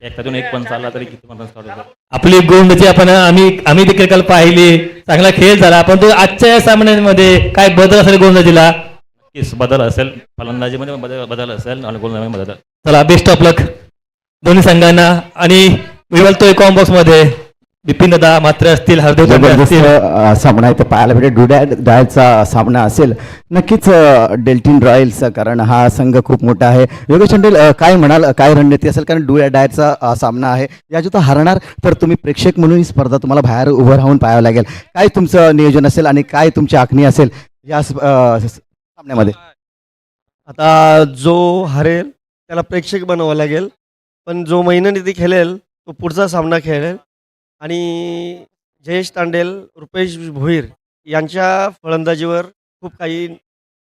Speaker 5: एखादून एक पण चालला तरी किती पण काढू.
Speaker 3: आपली गोलंदाजी आपण आम्ही देखील काल पाहिली, चांगला खेळ झाला. पण तो आजच्या या सामन्यामध्ये काय बदल असेल गोलंदाजीला?
Speaker 5: नक्कीच बदल असेल, फलंदाजीमध्ये बदल असेल आणि गोलंदाजीमध्ये बदल.
Speaker 3: चला बेस्ट ऑफ लक दोन्ही संघांना. आणि मी बोलतोय कॉम्बॉक्स मध्ये बिपिन दादा मात्र असतील, हरदेव तांबे असतील.
Speaker 4: सामना इथं पाहायला भेटेल. डुडायचा सामना असेल नक्कीच डेल्टिन रॉयल्स, कारण हा संघ खूप मोठा आहे. योगेश अंडेल काय म्हणाल, काय रणनीती असेल? कारण डायचा सामना आहे. या जो तो हरणार तर तुम्ही प्रेक्षक म्हणून ही स्पर्धा तुम्हाला बाहेर उभं राहून पाहावं लागेल. काय तुमचं नियोजन असेल आणि काय तुमची आखणी असेल या सामन्यामध्ये?
Speaker 6: आता जो हरेल त्याला प्रेक्षक बनावं लागेल, पण जो मेहनती खेळेल तो पुढचा सामना खेळेल. आणि जयेश तांडेल, रुपेश भोईर यांच्या फलंदाजीवर खूप काही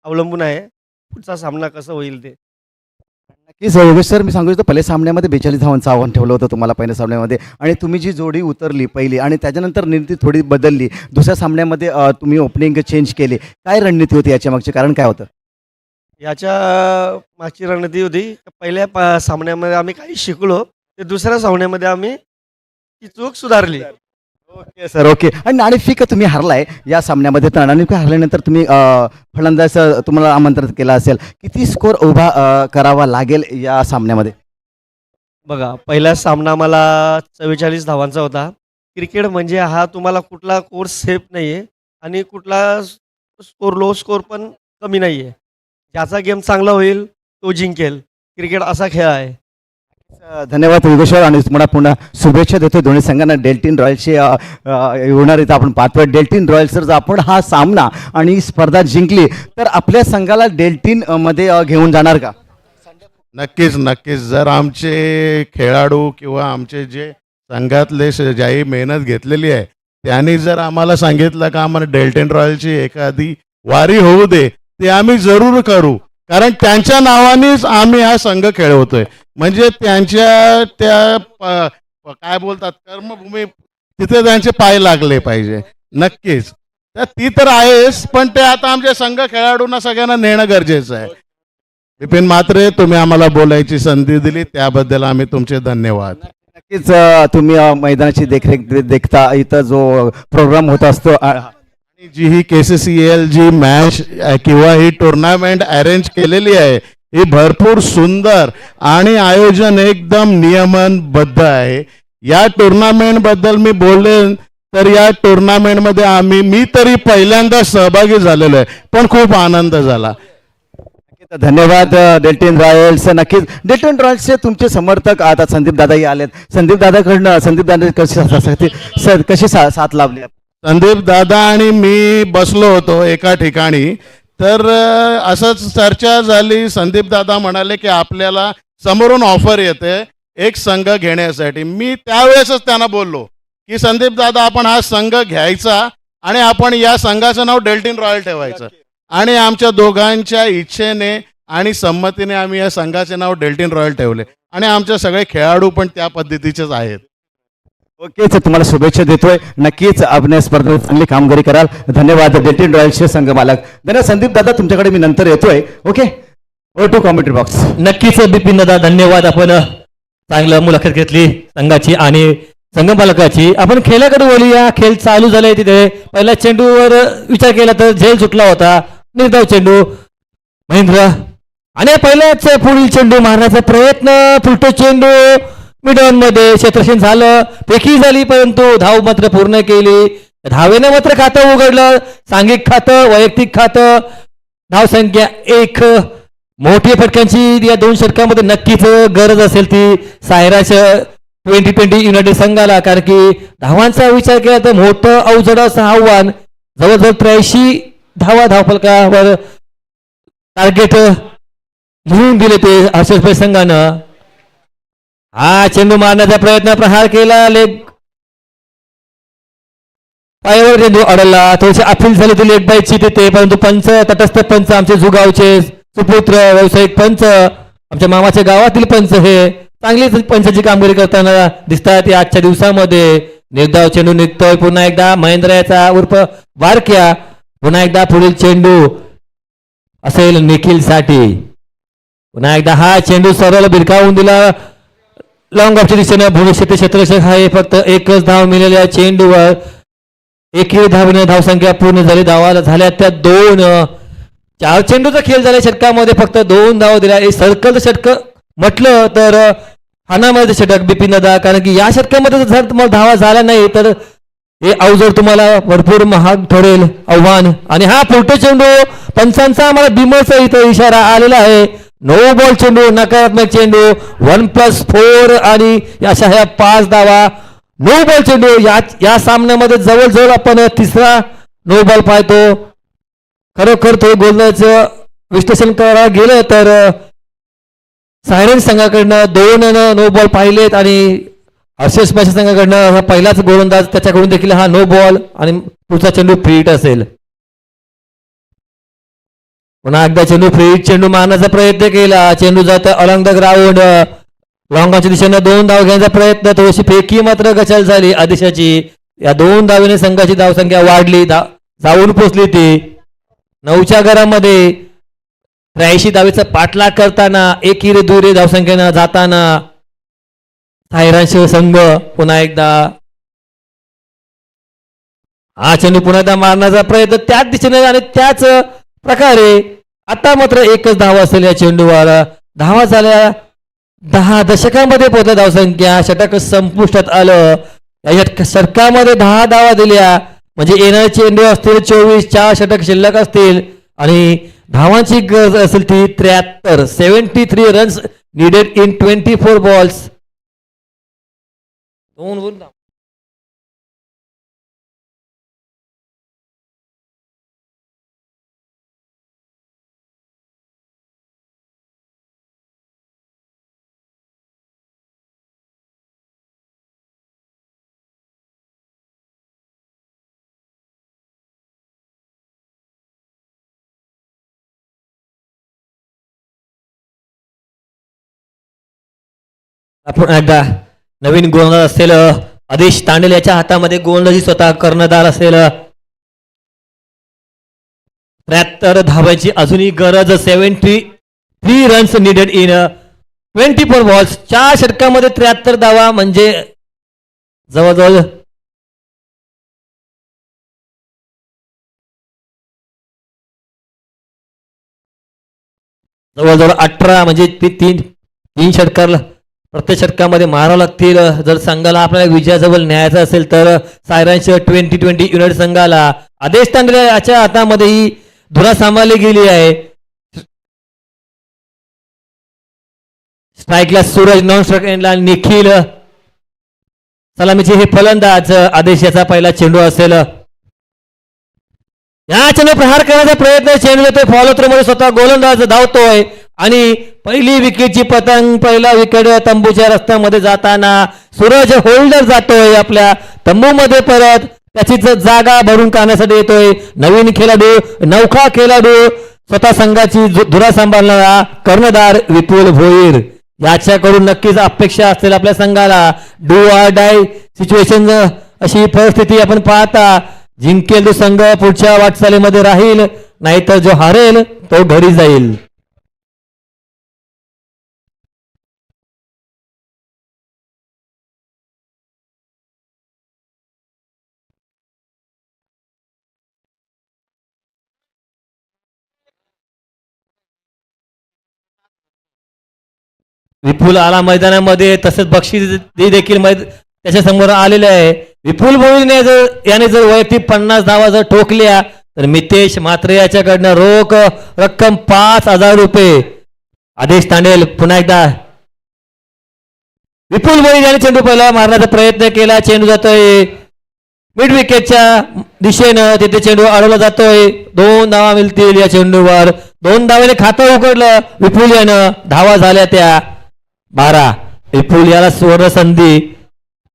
Speaker 6: अवलंबून आहे पुढचा सामना कसं होईल ते.
Speaker 4: नक्कीच योगेश सर, मी सांगू इच्छितो पहिल्या सामन्यामध्ये 42 धावांचं आव्हान ठेवलं होतं तुम्हाला पहिल्या सामन्यामध्ये आणि तुम्ही जी जोडी उतरली पहिली आणि त्याच्यानंतर रणनीती थोडी बदलली. दुसऱ्या सामन्यामध्ये तुम्ही ओपनिंग चेंज केली. काय रणनीती होती याच्या मागचे कारण काय होतं?
Speaker 6: याच्या मागची रणनीती होती पहिल्या सामन्यामध्ये आम्ही काही शिकलो, ते दुसऱ्या सामन्यामध्ये आम्ही ती चूक सुधारली.
Speaker 4: Okay sir, okay. आणि नाणेफेक तुम्ही हरलाय या सामन्यामध्ये, तर नाणेफेक हरल्यानंतर तुम्ही फलंदाज तुम्हाला आमंत्रित केलं असेल. किती स्कोर उभा करावा लागेल या सामन्यामध्ये?
Speaker 6: बघा, पहिला सामना मला 44 धावांचा होता. क्रिकेट म्हणजे हा तुम्हाला कुठला कोर्स सेफ नाही आहे आणि कुठला स्कोर लो स्कोर पण कमी नाही आहे. ज्याचा गेम चांगला होईल तो जिंकेल. क्रिकेट असा खेळ आहे.
Speaker 4: धन्यवाद योगेश्वर आणि तुम्हाला पुन्हा शुभेच्छा देतो दोन्ही संघांना. डेल्टिन रॉयल्सची होणार इथं आपण पाहतोय. डेल्टिन रॉयल्स जर आपण हा सामना आणि स्पर्धा जिंकली तर आपल्या संघाला डेल्टिन मध्ये घेऊन जाणार का?
Speaker 7: नक्कीच नक्कीच. जर आमचे खेळाडू किंवा आमचे जे संघातले ज्याही मेहनत घेतलेली आहे त्यांनी जर आम्हाला सांगितलं का आम्हाला डेल्टिन रॉयलची एखादी वारी होऊ दे, ते आम्ही जरूर करू. कारण त्यांच्या नावानेच आम्ही हा संघ खेळवतोय. म्हणजे त्यांच्या त्या काय बोलतात कर्मभूमी तिथे त्यांचे पाय लागले पाहिजे. नक्कीच तर ती तर आहेच, पण ते आता आमच्या संघ खेळाडूंना सगळ्यांना नेणं गरजेचं आहे. विपिन म्हात्रे, तुम्ही आम्हाला बोलायची संधी दिली त्याबद्दल आम्ही तुमचे धन्यवाद.
Speaker 4: नक्कीच तुम्ही मैदानाची देखरेख देखता इथं जो प्रोग्राम होत असतो
Speaker 7: आणि जी ही KCCL जी मॅच किंवा ही टुर्नामेंट अरेंज केलेली आहे ही भरपूर सुंदर आणि आयोजन एकदम नियमनबद्ध आहे. या टुर्नामेंट बद्दल मी बोलेन तर या टुर्नामेंटमध्ये मी तरी पहिल्यांदा सहभागी झालेलो आहे, पण खूप आनंद झाला.
Speaker 4: धन्यवाद डेल्टन रॉयल्स. नक्कीच डेल्टन रॉयल्सचे तुमचे समर्थक आता संदीप दादाही आलेत. संदीप दादा कशी साथ लाभली?
Speaker 7: संदीप दादा आणि मी बसलो होतो एका ठिकाणी, तर असंच चर्चा झाली. संदीप दादा म्हणाले की आपल्याला समोरून ऑफर येते एक संघ घेण्यासाठी. मी त्यावेळेसच त्यांना बोललो की संदीप दादा आपण हा संघ घ्यायचा आणि आपण या संघाचं नाव डेल्टन रॉयल ठेवायचं. आणि आमच्या दोघांच्या इच्छेने आणि संमतीने आम्ही या संघाचे नाव डेल्टन रॉयल ठेवले आणि आमचे सगळे खेळाडू पण त्या पद्धतीचेच आहेत.
Speaker 4: ओके, तर तुम्हाला शुभेच्छा देतोय. नक्कीच आपण स्पर्धेत चांगली कामगिरी कराल. धन्यवाद डेल्टन रॉयल्सचे संघ मालक. धन्यवाद संदीप दादा, तुमच्याकडे मी नंतर येतोय. ओके, ओ टू कॉमेंट्री बॉक्स.
Speaker 3: नक्कीच बिपिन दादा धन्यवाद. आपण चांगलं मुलाखत घेतली संघाची आणि संघ मालकाची. आपण खेळाकडे बोलूया. खेळ चालू झाले. तिथे पहिल्या चेंडूवर विचार केला तर झेल सुटला होता. निर्धाव चेंडू महेंद्र आणि पहिल्याच पुढील चेंडू मारण्याचा प्रयत्न. फुलटो चेंडू मिडॉन मध्ये क्षेत्ररक्षण झालं, फेकी झाली, परंतु धाव मात्र पूर्ण केली. धावेनं मात्र खातं उघडलं. सांघिक खातं, वैयक्तिक खातं. धाव संख्या 1. मोठ्या फटक्यांची या 2 षटकामध्ये नक्कीच गरज असेल ती सायराच्या 2020 युनायटेड संघाला. कारण की धावांचा विचार केला तर मोठं अवजड असं आव्हान. जवळजवळ 83 धावा धावफलकावर टार्गेट लिहून दिले ते हर्षद संघानं. हा चेंडू मारण्याचा प्रयत्न, प्रहार केला, लेग पायावर चेंडू अडला. थोडीशी अपील झाली होती लेग बाईटची तिथे, परंतु पंच, तटस्थ पंच, आमचे जुगावचे सुपुत्र व्यावसायिक पंच, आमच्या मामाच्या गावातील पंच हे चांगली पंचाची कामगिरी करताना दिसतात या आजच्या दिवसामध्ये. निर्धाव चेंडू निघतोय पुन्हा एकदा महेंद्रचा उर्फ बारक्या. पुन्हा एकदा पुढील चेंडू असेल निखिल साठी. पुन्हा एकदा हा चेंडू सरळ भिरकावून दिला लॉंग ऑफच्या दिशेने. भविष्यातील क्षेत्ररक्षक हा फक्त एकच धाव मिळालेल्या चेंडूवर. एकही धावेने धावसंख्या पूर्ण झाली. धावा झाल्या त्या 2. 4 चेंडूचा खेळ झाला षटकामध्ये, फक्त 2 धावा दिल्या. एक सर्कलचं षटक म्हटलं तर हानामध्ये षटक बिपिन दादा. कारण की या षटकामध्ये जर तुम्हाला धावा झाल्या नाही तर हे अवजड तुम्हाला भरपूर महाग ठरेल आव्हान. आणि हा फुलटो चेंडू पंचांचा आम्हाला बिमरचा इथं इशारा आलेला आहे. नो बॉल चेंडू, नकारात्मक चेंडू. 1+4 आणि अशा ह्या 5 धावा. नो बॉल चेंडू या सामन्यामध्ये जवळजवळ आपण 3रा नो बॉल पाहतो. खरोखर तो गोलंदाजचं विश्लेषण करायला गेलं तर सायरन संघाकडनं 2 नो बॉल पाहिलेत आणि हर्षद स्मॅश संघाकडनं हा पहिलाच गोलंदाज, त्याच्याकडून देखील हा नो बॉल आणि पुढचा चेंडू फ्री हिट असेल. पुन्हा एकदा चेंडू फ्री हिट चेंडू मारण्याचा प्रयत्न केला. चेंडू जात अलॉंग द ग्राउंड. लॉंगाच्या दिशेनं 2 धाव घेण्याचा प्रयत्न. थोडीशी फेकी मात्र गचाल झाली आदेशाची. या 2 धावेने संघाची धावसंख्या वाढली, जाऊन पोचली ती 9च्या घरामध्ये. 83 धावेचा पाठलाग करताना एकीरे दुरे धावसंख्येनं जाताना सायरांश संघ पुन्हा एकदा हा चेंडू पुन्हा एकदा मारण्याचा प्रयत्न त्याच दिशेने आणि त्याच प्रकारे. आता मात्र एकच धाव असेल या चेंडूवर. धावा झाल्या 10 दशकांमध्ये पोहोचल्या धावसंख्या. षटक संपुष्टात आलं. या षटकामध्ये 10 धावा दिल्या म्हणजे येणारे चेंडू असतील 24. 4 षटक शिल्लक असतील आणि धावांची गरज असेल ती 73. 73 रन्स नीडेड इन 24 बॉल्स. 2 आपण एकदा नवीन गोलंदाज असेल आदेश तांडेल याच्या हातामध्ये गोलंदाजी स्वतः कर्णधार असेल. 73 धावांची अजूनही गरज. 73 रन्स निडेड इन 24 बॉल्स. 4 षटकामध्ये 73 धावा म्हणजे जवळजवळ जवळजवळ 18 म्हणजे तीन षटकार प्रत्येक षटकामध्ये मारावं लागतील जर संघाला आपल्याला विजयाजवळ न्यायचं असेल तर. सायरांश 2020 युनायटेड संघाला आदेश तांडेल याच्या हातामध्ये ही धुरा सांभाळली गेली आहे. स्ट्राईकला सूरज, नॉन स्ट्राईक एंडला निखिल. सलामीचे हे फलंदाज. आदेश याचा पहिला चेंडू असेल. या चेंडू प्रहार करण्याचा प्रयत्न, चेंडू येतोय फॉलो थ्रो मध्ये, स्वतः गोलंदाज धावतोय आणि पहिली विकेटची पतंग. पहिला विकेट तंबूच्या रस्त्यामध्ये जाताना सूरज होल्डर जातोय आपल्या तंबूमध्ये परत. त्याची जागा भरून काढण्यासाठी येतोय नवीन खेळाडू, नौखा खेळाडू, स्वतः संघाची धुरा सांभाळणारा कर्णधार विपुल भोईर. याच्याकडून नक्कीच अपेक्षा असतील आपल्या संघाला. डू ऑर डाय सिच्युएशन अशी परिस्थिती आपण पाहता. जिंकेल तो संघ पुढच्या वाटचालीमध्ये राहील, नाहीतर जो हारेल तो घरी जाईल. विपुल आला मैदानामध्ये, तसंच बक्षीस देखील त्याच्या समोर आलेले आहे. विपुल भोईरने याने जर वैयक्तिक 50 धावा जर ठोकल्या तर मितेश म्हात्रे याच्याकडनं रोख रक्कम 5,000 रुपये. आदेश तांडेल पुन्हा एकदा विपुल भोईर याने चेंडू पहिला मारण्याचा प्रयत्न केला. चेंडू जातोय मिड विकेटच्या दिशेनं, तिथे चेंडू अडवला जातोय. 2 धावा मिळतील या चेंडूवर. 2 धावाने खातं उघडलं विपुल यानं. धावा झाल्या त्या 12. विपुल याला सुवर्ण संधी.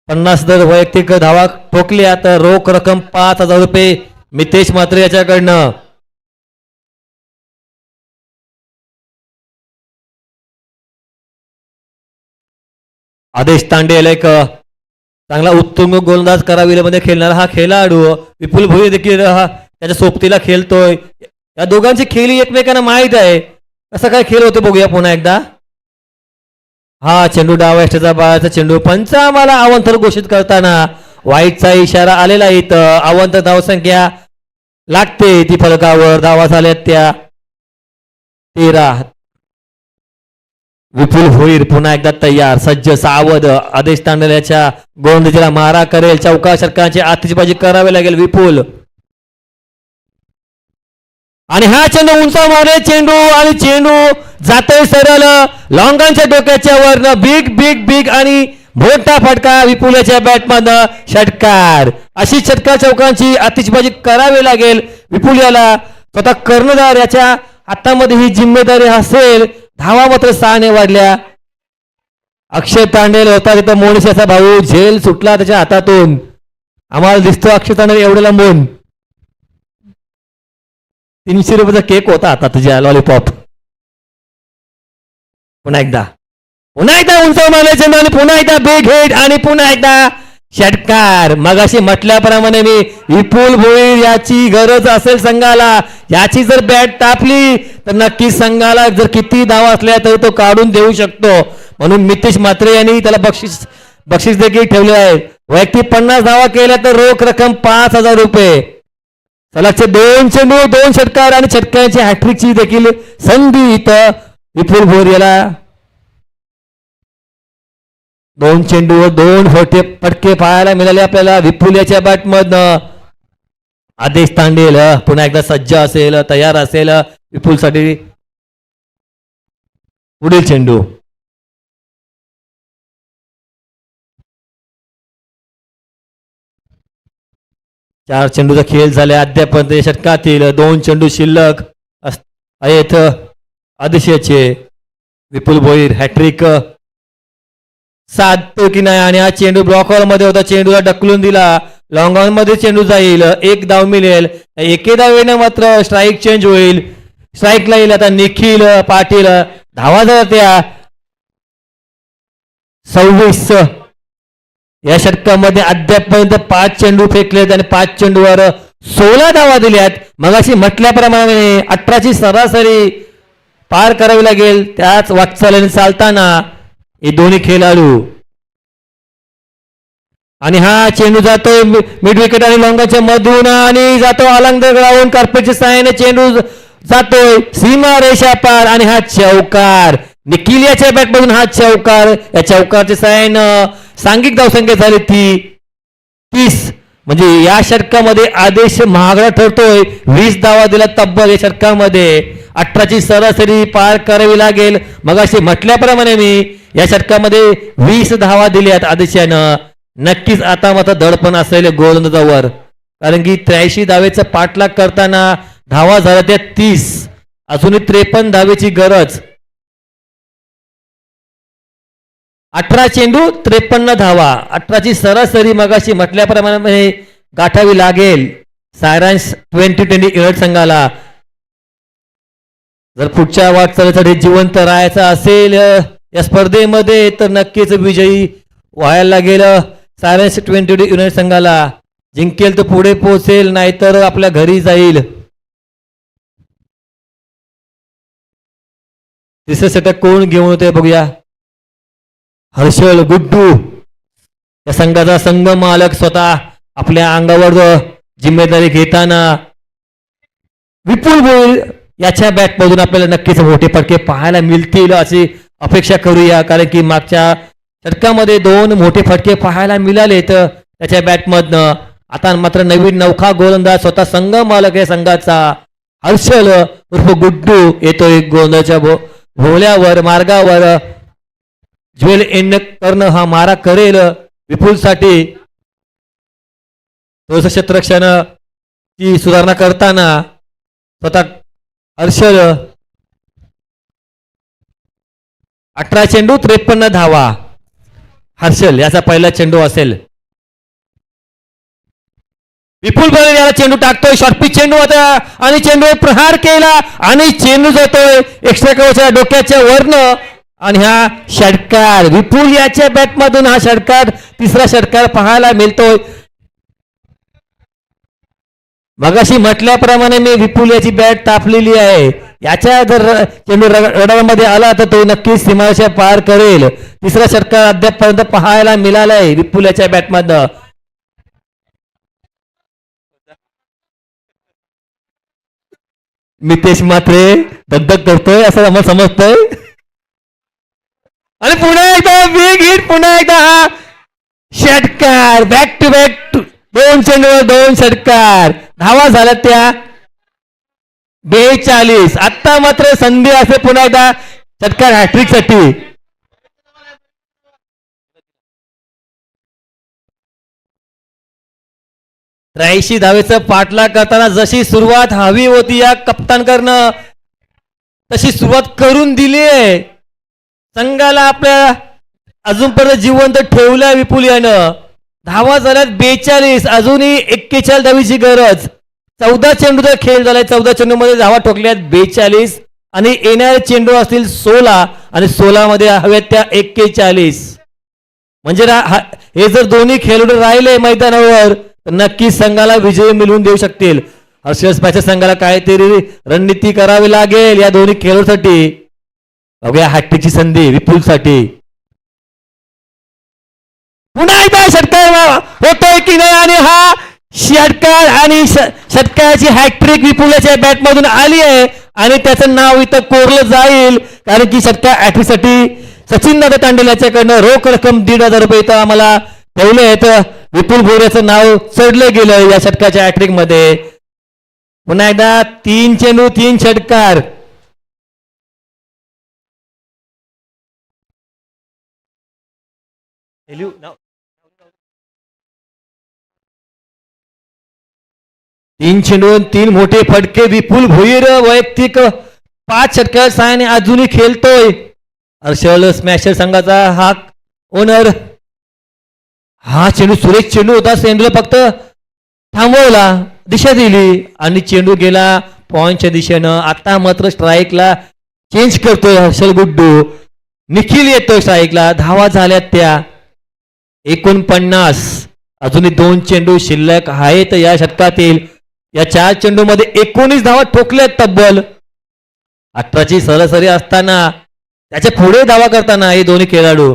Speaker 3: 50 जर वैयक्तिक धावा ठोकल्या तर रोख रक्कम 5,000 रुपये मितेश म्हात्रे याच्याकडनं. आदेश तांडेल एक चांगला उत्तुंग गोलंदाज कराविलेमध्ये खेळणारा हा खेळाडू. विपुल भोईर देखील त्याच्या सोबतीला खेळतोय. या दोघांची खेळी एकमेकांना माहीत आहे. कसं काय खेळ होते बघूया पुन्हा एकदा. हा चेंडू डावा एष्टेचा बाळाचा चेंडू. पंच आम्हाला अवंतर घोषित करताना वाईटचा इशारा आलेला आहे. इथं अवंतर धावसंख्या लागते ती फलकावर. धावा झाल्यात त्या 13. विपुल भोईर पुन्हा एकदा तयार, सज्ज, सावध. आदेश तांडेल याच्या गोलंदाजीला मारा करेल. चौका षटकांची आतिषबाजी करावी लागेल विपुल. आणि हा चेंडू उंचावणारे चेंडू आणि चेंडू जातोय सरळ लॉंगांच्या डोक्याच्या वरनं. बिग बिग बिग आणि मोठा फटका विपुलाच्या बॅटमधनं. षटकार. अशी षटकार चौकांची आतिषबाजी करावी लागेल विपुल याला. स्वतः कर्णधार याच्या हातामध्ये ही जिम्मेदारी असेल. धावा मात्र 6 वाढल्या. अक्षय तांडेल होता तिथं. मोनिशाचा भाऊ झेल सुटला त्याच्या हातातून. आम्हाला दिसतो अक्षय तांडेल एवढे लांबून. 300 रुपयाचा केक होता आता तुझ्या लॉलीपॉप. पुन्हा एकदा उंचावून मारले चेंडू आणि पुन्हा एकदा बिग हिट आणि पुन्हा एकदा षटकार. मगाशी म्हटल्याप्रमाणे मी विपुल भोईर याची गरज असेल संघाला. याची जर बॅट तापली तर नक्की संघाला जर किती धावा असल्या तरी तो काढून देऊ शकतो. म्हणून मितेश म्हात्रे यांनी त्याला बक्षीस देखील ठेवले आहे. वैयक्तिक 50 धावा केल्या तर रोख रक्कम 5,000 रुपये. सलगचे 2 चेंडू, 2 षटकार आणि षटकांची हॅट्रिकची देखील संधी इथं विपुल भोईर याला. 2 चेंडूवर 2 फटके पाहायला मिळाले आपल्याला विपुल याच्या बॅटमधनं. आदेश तांडेल पुन्हा एकदा सज्ज असेल, तयार असेल विपुलसाठी. पुढील चेंडू. चार चेंडूचा खेळ झाला अद्यापर्यंत षटकातील. 2 चेंडू शिल्लक आहेत आदेशाचे. विपुल भोईर हॅट्रिक साधतो की नाही आणि हा चेंडू ब्लॉकवर मध्ये होता. चेंडूला ढकलून दिला. लॉंग ऑन मध्ये चेंडू जाईल. 1 धाव मिळेल. एके धावेने मात्र स्ट्राईक चेंज होईल. स्ट्राईकला येईल आता निखिल पाटील. धावा जात्या 26. या षटकामध्ये अद्यापपर्यंत 5 चेंडू फेकलेत आणि 5 चेंडूवर 16 धावा दिल्यात. मगाशी म्हटल्याप्रमाणे 18ची सरासरी पार करावी लागेल. त्याच वाटचालीने चालताना हे दोन्ही खेळाडू आणि हा चेंडू जातोय मिड विकेट आणि लॉंगाच्या मधून आणि जातो अलंग ग्राउंड कार्पेटच्या सहाय्याने चेंडू जातोय सीमा रेषा पार आणि हा चौकार. निखिल याच्या बॅट मधून हा चौकार. या चौकारच्या सहाय्यानं सांघिक धावसंख्या झाली ती 30. म्हणजे या षटकामध्ये आदेश महागडा ठरतोय. 20 धावा दिला तब्बल या षटकामध्ये. 18ची सरासरी पार करावी लागेल. मगाशी म्हटल्याप्रमाणे मी या षटकामध्ये 20 धावा दिल्यात आदेशानं. नक्कीच आता मात्र दडपण असेल गोलंदाजावर, कारण की 83 धावेचा पाठलाग करताना धावा झाल्या त्या 30. अजूनही 53 धावेची गरज. 18 चेंडू 53 धावा. 18ची सरासरी मगाशी म्हटल्याप्रमाणे गाठावी लागेल सायरांश 2020 इंग्लंड संघाला. जर पुढच्या वाटचालीसाठी जिवंत राहायचं असेल या स्पर्धेमध्ये तर नक्कीच विजयी व्हायला लागेल सायरांश 2020 युनायटेड संघाला. जिंकेल तर पुढे पोहोचेल, नाहीतर आपल्या घरी जाईल. तिसरं षटक कोण घेऊन होते बघूया. हर्षल गुड्डू या संघाचा संघ मालक स्वतः आपल्या अंगावर जिम्मेदारी घेताना. विपुल भोईर याच्या बॅटमधून आपल्याला नक्कीच मोठे फटके पाहायला मिळतील अशी अपेक्षा करूया, कारण की मागच्या षटकामध्ये 2 मोठे फटके पाहायला मिळाले तर त्याच्या बॅटमधनं. आता मात्र नवीन नौखा गोलंदाज स्वतः संघ मालक या संघाचा हर्षल उर्फ गुड्डू येतोय गोलंदाजच्या भोवल्यावर मार्गावर. ज्वेल एंड करणं हा मारा करेल विपुलसाठी. थोडंसं क्षेत्ररक्षण ती सुधारणा करताना स्वतः हर्षल. 18 चेंडू 53 धावा. हर्षल याचा पहिला चेंडू असेल. विपुल भोईर याला चेंडू टाकतोय. शॉर्टपिच चेंडू होता आणि चेंडू प्रहार केला आणि चेंडू जातोय एक्स्ट्रा कव्हरच्या डोक्याच्या वरनं. आणि हा षटकार विपुल याच्या बॅटमधून हा षटकार, तिसरा षटकार पाहायला मिळतोय. मगाशी म्हटल्याप्रमाणे मी विपुल याची बॅट तापलेली आहे. याच्या जर चेंडू रडारमध्ये आला तर तो नक्कीच सीमारेषा पार करेल. तिसरा षटकार अद्यापपर्यंत पाहायला मिळालाय विपुल याच्या बॅटमधनं. मितेश मात्रे दगदग करतोय असं आम्हाला समजतंय. आणि पुन्हा एकदा बिग हिट. पुन्हा एकदा हा षटकार. बॅक टू बॅक 2 चेंडूवर 2 षटकार. धावा झाल्या त्या 42. आता मात्र संधी असे पुन्हा एकदा षटकार हॅट्रिक साठी. त्र्याऐंशी धावेचा पाठलाग करताना जशी सुरुवात हवी होती या कप्तानकडनं तशी सुरुवात करून दिली आहे. संघाला आपल्या अजूनपर्यंत जिवंत ठेवल्या विपुल यानं. धावा झाल्यात 42. अजूनही 41 धावीची गरज. 14 चेंडूचा खेळ झालाय. 14 चेंडूमध्ये धावा ठोकल्यात 42 आणि येणारे चेंडू असतील 16 आणि 16 मध्ये हव्यात त्या 41. म्हणजे हे जर दोन्ही खेळाडू राहिले मैदानावर तर नक्कीच संघाला विजय मिळवून देऊ शकतील. हर्षल संघाला काहीतरी रणनीती करावी लागेल या दोन्ही खेळाडूसाठी. बघूया हॅट्रिकची संधी विपुलसाठी. पुन्हा एकदा षटकार होतोय की नाही आणि हा षटकार आणि षटकाराची हॅट्रिक विपुलाच्या बॅटमधून आली आहे आणि त्याचं नाव इथं कोरलं जाईल, कारण की षटकार हॅट्रिकसाठी सचिन दादा तांडेल याच्याकडनं रोख रक्कम 1,500 रुपये इथं आम्हाला ठेवले आहेत. विपुल भोईरचं नाव चढलं गेलं या षटकाच्या हॅट्रिक मध्ये. पुन्हा एकदा 3 चेंडू 3 षटकार. तीन चेंडू 3 मोठे फटके. विपुल भोईर वैयक्तिक 5 षटकार साहाय्याने अजूनही खेळतोय. हर्षल स्मॅशर संघाचा हा ओनर. हा चेंडू सुरेश चेंडू होता. चेंडूला फक्त थांबवला, दिशा दिली आणि चेंडू गेला पॉइंटच्या दिशेनं. आता मात्र स्ट्राईकला चेंज करतोय हर्षल गुड्डू. निखिल येतोय साईकला, धावा झाल्यात त्या 49. अजूनही 2 चेंडू शिल्लक आहेत या षटकातील. या 4 चेंडूमध्ये 19 धावा ठोकल्यात तब्बल. 18ची सरासरी असताना त्याच्या पुढे धावा करताना हे दोन्ही खेळाडू.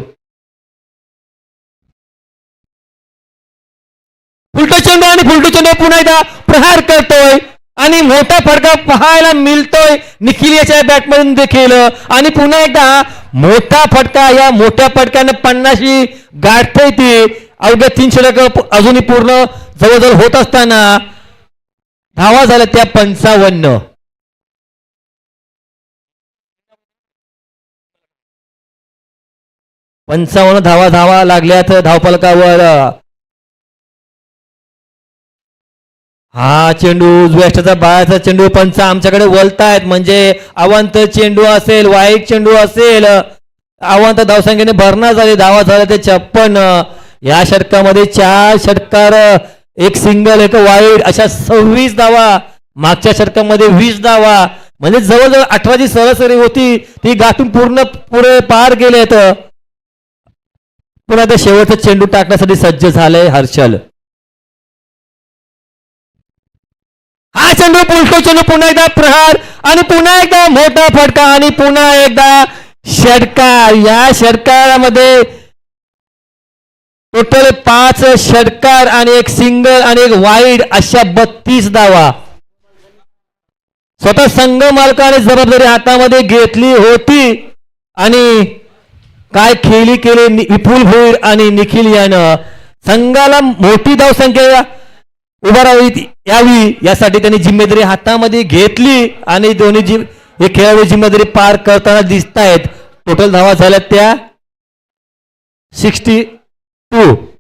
Speaker 3: फुलटो चेंडू आणि फुलटो चेंडू पुन्हा एकदा प्रहार करतोय आणि मोठा फटका पाहायला मिळतोय निखिल याच्या बॅटमधून देखील. आणि पुन्हा एकदा मोठा फटका, या मोठ्या फटक्याने 50 गाठतोय ती. अवघ्या 3 षटक अजूनही पूर्ण जवळजवळ होत असताना धावा झाल्या त्या 55. 55 धावा लागल्यात धावफलकावर. हा चेंडू उजव्या अष्टाचा बाळाचा चेंडू पंच आमच्याकडे वळतायत. म्हणजे अवांत चेंडू असेल, वाईट चेंडू असेल, अवांत धावसंख्येने भरणा झाली. धावा झाल्या ते 56. या षटकामध्ये 4 षटकार, 1 सिंगल, 1 वाईट, अशा 26 धावा. मागच्या षटकामध्ये 20 धावा. म्हणजे जवळजवळ 18ची सरासरी होती ती गाठून पूर्ण पुढे पार गेलेत. पुन्हा ते शेवटचा चेंडू टाकण्यासाठी सज्ज झालंय हर्षल. हा चेंडू पुलटो चेंडू, पुन्हा एकदा प्रहार आणि पुन्हा एकदा मोठा फटका आणि पुन्हा एकदा षटकार. या षटकारामध्ये टोटल 5 षटकार आणि 1 सिंगल आणि 1 वाईड, अशा 32 धावा. स्वतः संघ मालकाने जबाबदारी हातामध्ये घेतली होती आणि काय खेळी केले विपुल भोईर आणि निखिल यानं. संघाला मोठी धावसंख्या उभा यावी यासाठी त्यांनी जिम्मेदारी हातामध्ये घेतली आणि दोन्ही हे खेळाडू जिम्मेदारी पार करताना दिसत आहेत. टोटल धावा झाल्या त्या 62.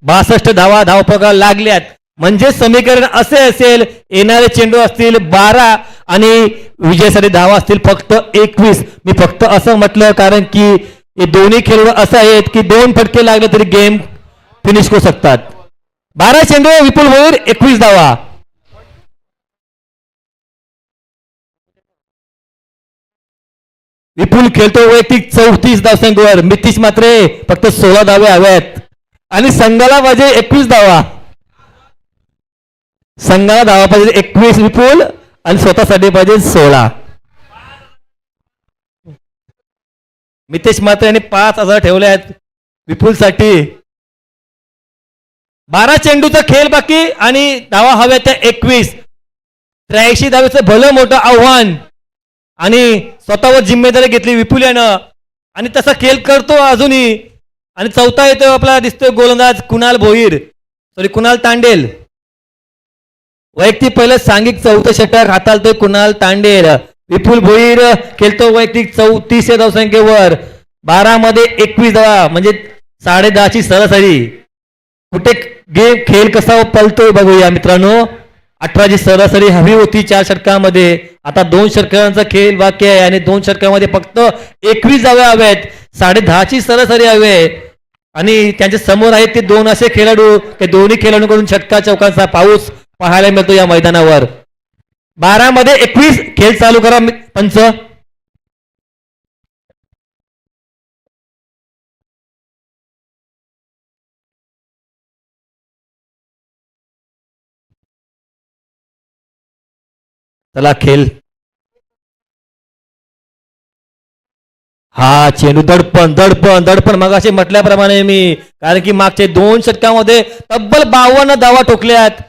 Speaker 3: 62 धावा धावपका लागल्यात. म्हणजे समीकरण असे असेल, येणारे चेंडू असतील 12 आणि विजयासाठी धावा असतील फक्त 21. मी फक्त असं म्हटलं कारण की हे दोन्ही खेळाडू असं आहेत की 2 फटके लागले तरी गेम फिनिश करू शकतात. 12 चेंडू विपुल भोईर, 21 धावा. विपुल खेळतो वैयक्तिक 34 धावसंख्येवर. मितीश मात्र फक्त 16 धावे हव्यात आणि संघाला पाहिजे 21 धावा. संघाला धावा पाहिजे 21 विपुल आणि स्वतःसाठी पाहिजे 16. मितेश मात्र यांनी 5,000 ठेवले आहेत विपुलसाठी. 12 चेंडूचा खेळ बाकी आणि धावा हव्या त्या 21. 83 धावेचं भलं मोठं आव्हान आणि स्वतःवर जिम्मेदारी घेतली विपुल यानं आणि तसा खेळ करतो अजूनही. आणि चौथा येतो आपला दिसतोय गोलंदाज कुणाल भोईर, कुणाल तांडेल. वैयक्तिक पहिलं सांघिक 4थं षटक हाताळतोय कुणाल तांडेल. विपुल भोईर खेळतो वैयक्तिक 34 धावसंख्येवर. 12 मध्ये 21 धावा म्हणजे 10.5ची सरासरी. कुठे गेम खेळ कसा पलतोय बघूया मित्रांनो. 18ची सरासरी हवी होती 4 षटकामध्ये. आता 2 षटकांचा खेळ बाकी आहे आणि 2 षटकामध्ये फक्त 21 धावा हव्यात. 10.5ची सरासरी हवी आहे आणि त्यांच्या समोर आहेत ते 2 असे खेळाडू, ते दोन्ही खेळाडूंकडून षटका चौकांचा पाऊस पाहायला मिळतो या मैदानावर. 12 मध्ये 21 खेळ चालू करा पंच. चला खेळ. हा चेंडू दडपण दडपण दडपण मगाशी म्हटल्याप्रमाणे मी, कारण की मागचे 2 षटकामध्ये तब्बल 52 धावा ठोकल्यात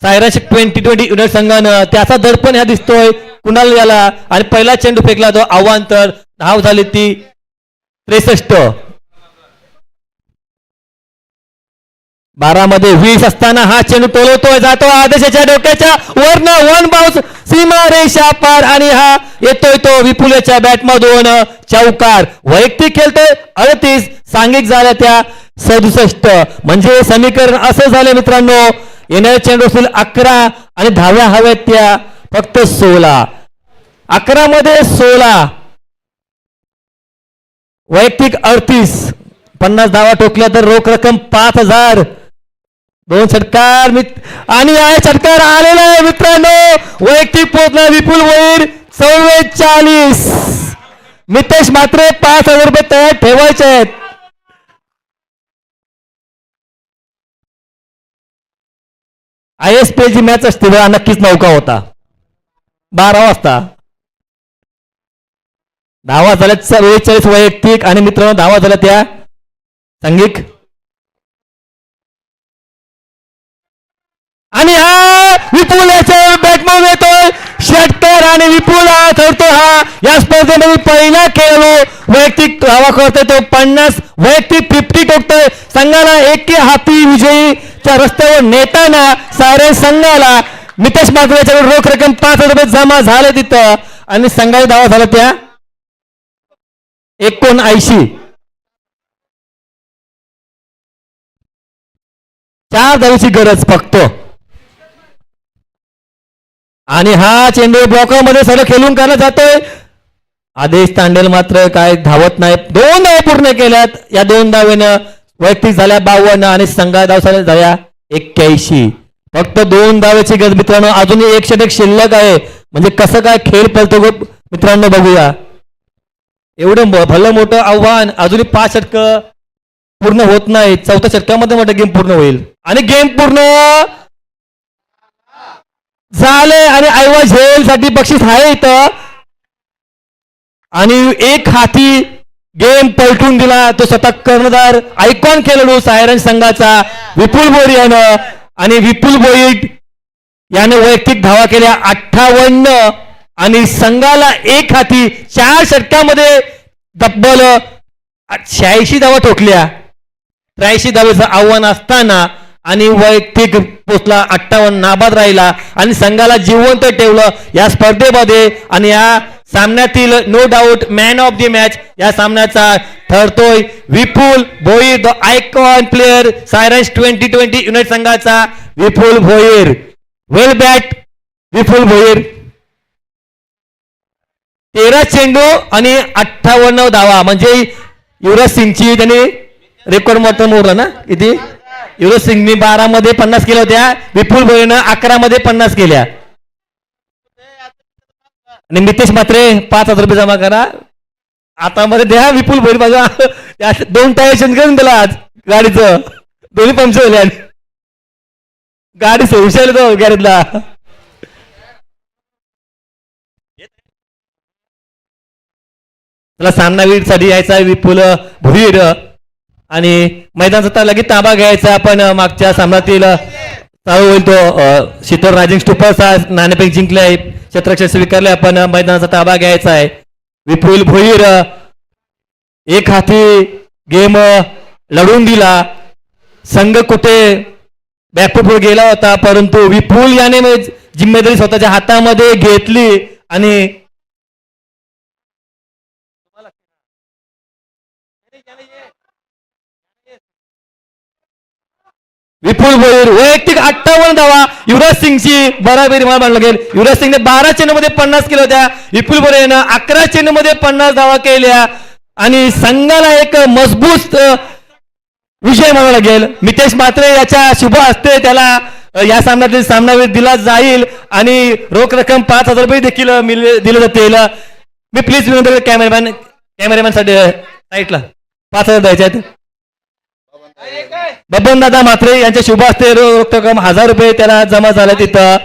Speaker 3: सायराश 2020 युनायटेड संघानं. त्याचा दडपण ह्या दिसतोय कुणाल याला. आणि पहिला चेंडू फेकला तो अवांतर. धाव झाली ती 63. 12 मध्ये 20 असताना हा चेंडू टोलवतोय, जातो आदेशाच्या डोक्याच्या वरनं 1 बाउन्स, सीमा रेषा पार आणि हा येतोय तो विपुलच्या बॅटमधून चौकार. वैयक्तिक खेळतोय 38, सांघिक झाल्या त्या 67. म्हणजे समीकरण असं झालं मित्रांनो, येणारे चेंडू असतील 11 आणि धाव्या हव्यात त्या फक्त 16. 11 मध्ये 16, वैयक्तिक 38. 50 धावा ठोकल्या तर रोख रक्कम 5,000. 2 षटकार आणि हा षटकार आलेला आहे मित्रांनो. वैयक्तिक पोहोचला विपुल भोईर 44. मितेश मात्र 5,000 रुपये तयार ठेवायचे आहेत. ISPL ची मॅच असते बघा, नक्कीच नौका होता 12 वाजता. धावा झाल्या 44 वैयक्तिक आणि मित्रांनो धावा झाल्या त्या सांघिक. आणि हा विपुल याच्या बॅटमॅन येतोय षटकर आणि विपुल हा ठरतो. हा या स्पर्धेमध्ये पहिला खेळाडू वैयक्तिक धावा करतोय, तो 50 वैयक्तिक 50 ठोकतोय. संघाला एके हाती विजयीच्या रस्त्यावर नेताना सारे संघाला मितेश मात्र याच्याकडे रोख रक्कम 5,000 रुपये जमा झाले तिथं आणि संघाच्या धावा झाल्या त्या 79. 4 धावेची गरज फक्त. आणि हा चेंडू ब्लॉकमध्ये सगळं खेळून काढला जातोय. आदेश तांडेल मात्र काय धावत नाही. 2 धावा पूर्ण केल्यात. या 2 धावेनं वैयक्तिक झाल्या 52 आणि संघा धाव झाल्या 81. फक्त 2 धावेची गरज मित्रांनो. अजूनही 1 षटक शिल्लक आहे. म्हणजे कसं काय खेळ पळतो मित्रांनो बघूया. एवढं भलं मोठं आव्हान, अजूनही 5 षटक पूर्ण होत नाही. 4थ्या षटकामध्ये मोठं गेम पूर्ण होईल आणि गेम पूर्ण झाले आणि आयवा झेल साठी बक्षीस आहे इथं. आणि एक हाती गेम पलटून दिला तो स्वतः कर्णधार आयकॉन खेळाडू सायरन संघाचा विपुल भोईर यानं. आणि विपुल भोईर याने वैयक्तिक धावा केल्या 58 आणि संघाला एक हाती 4 षटकामध्ये तब्बल 86 धावा ठोकल्या. 83 धावेचं आव्हान असताना आणि वैयक्तिक पोचला 58 नाबाद राहिला आणि संघाला जिवंत ठेवलं या स्पर्धेमध्ये. आणि या सामन्यातील no doubt man of the match या सामन्याचा ठरतोय Vipul Bhoir, the icon player Sirens 2020 United संघाचा विपुल भोईर. Well bat Vipul Bhoir. 13 चेंडू आणि 58 धावा म्हणजे युवराज सिंगची त्यांनी रेकॉर्ड मात्र मोडला ना. किती युवराज सिंगनी 12 मध्ये 50 केल्या होत्या, विपुल भोईरनं 11 मध्ये 50 केल्या. आणि मितेश मात्रे 5,000 रुपये जमा करा आता मध्ये द्या. विपुल भोईर बघा 2 टायर चेंज करून दिला आज गाडीचं, दोन्ही पंक्चर झाले गाडी सोडशाल तो गॅरेजला. सामनावीर साठी यायचा विपुल भोईर आणि मैदानाचा लगेच ताबा घ्यायचा. आपण मागच्या सामन्यातील चालू होईल तो शीतल रायझिंग स्टुपर्स नाणेफेक जिंकले, क्षेत्ररक्षण स्वीकारले. आपण मैदानाचा ताबा घ्यायचा आहे. विपुल भोईर एक हाती गेम लढून दिला. संघ कुठे बॅकफुटवर गेला होता परंतु विपुल याने जिम्मेदारी स्वतःच्या हातामध्ये घेतली आणि विपुल भोईर वैयक्तिक 58 धावा. युवराज सिंगची बराबरी मला मानलं गेल. युवराज सिंगने 12 चेंडू मध्ये 50 केल्या होत्या. विपुल भोईर यानं 11 चेंडू मध्ये 50 धावा केल्या आणि संघाला एक मजबूत विजय म्हणावा लागेल. मितेश मात्रे याच्या शुभ हस्ते त्याला या सामन्यातील सामनावीर दिला जाईल आणि रोख रक्कम 5,000 रुपये देखील दिले जातील. मी प्लीज विनंती कॅमेरामॅन साठी साईटला 5,000 द्यायचे आहेत. बबन दादा म्हात्रे यांच्या शुभ हस्ते रोख रक्कम 1,000 रुपये त्याला जमा झाला तिथं.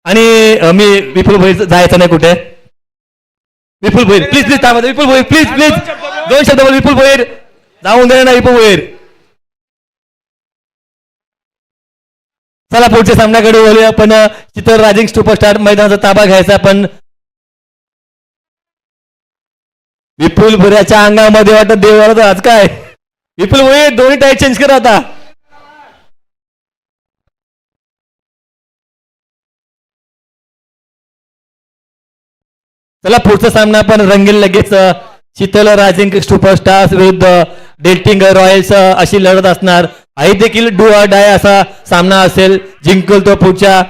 Speaker 3: आणि मी विपुल भोईर जायचं नाही कुठे. विपुल भोईर प्लीज प्लीज थांबा. विपुल भोईर प्लीज प्लीज 2 शब्द बोल. विपुल भोईर जाऊन दे ना विपुल भोईर. चला पुढच्या सामन्याकडे बोलूया. आपण शीतल रायझिंग सुपरस्टार मैदानाचा ताबा घ्यायचा. पण विपुल भोईरच्या अंगामध्ये वाटत देवाला आज काय. विपुल भोईर दोन्ही टायर चेंज करा आता. चला पुढचा सामना पण रंगील लगेच. शीतल रायझिंग सुपरस्टार्स विरुद्ध डेल्टिंग रॉयल्स अशी लढत असणार. आई देखील डू ऑर डाय असा सामना असेल. जिंकल तो पुढच्या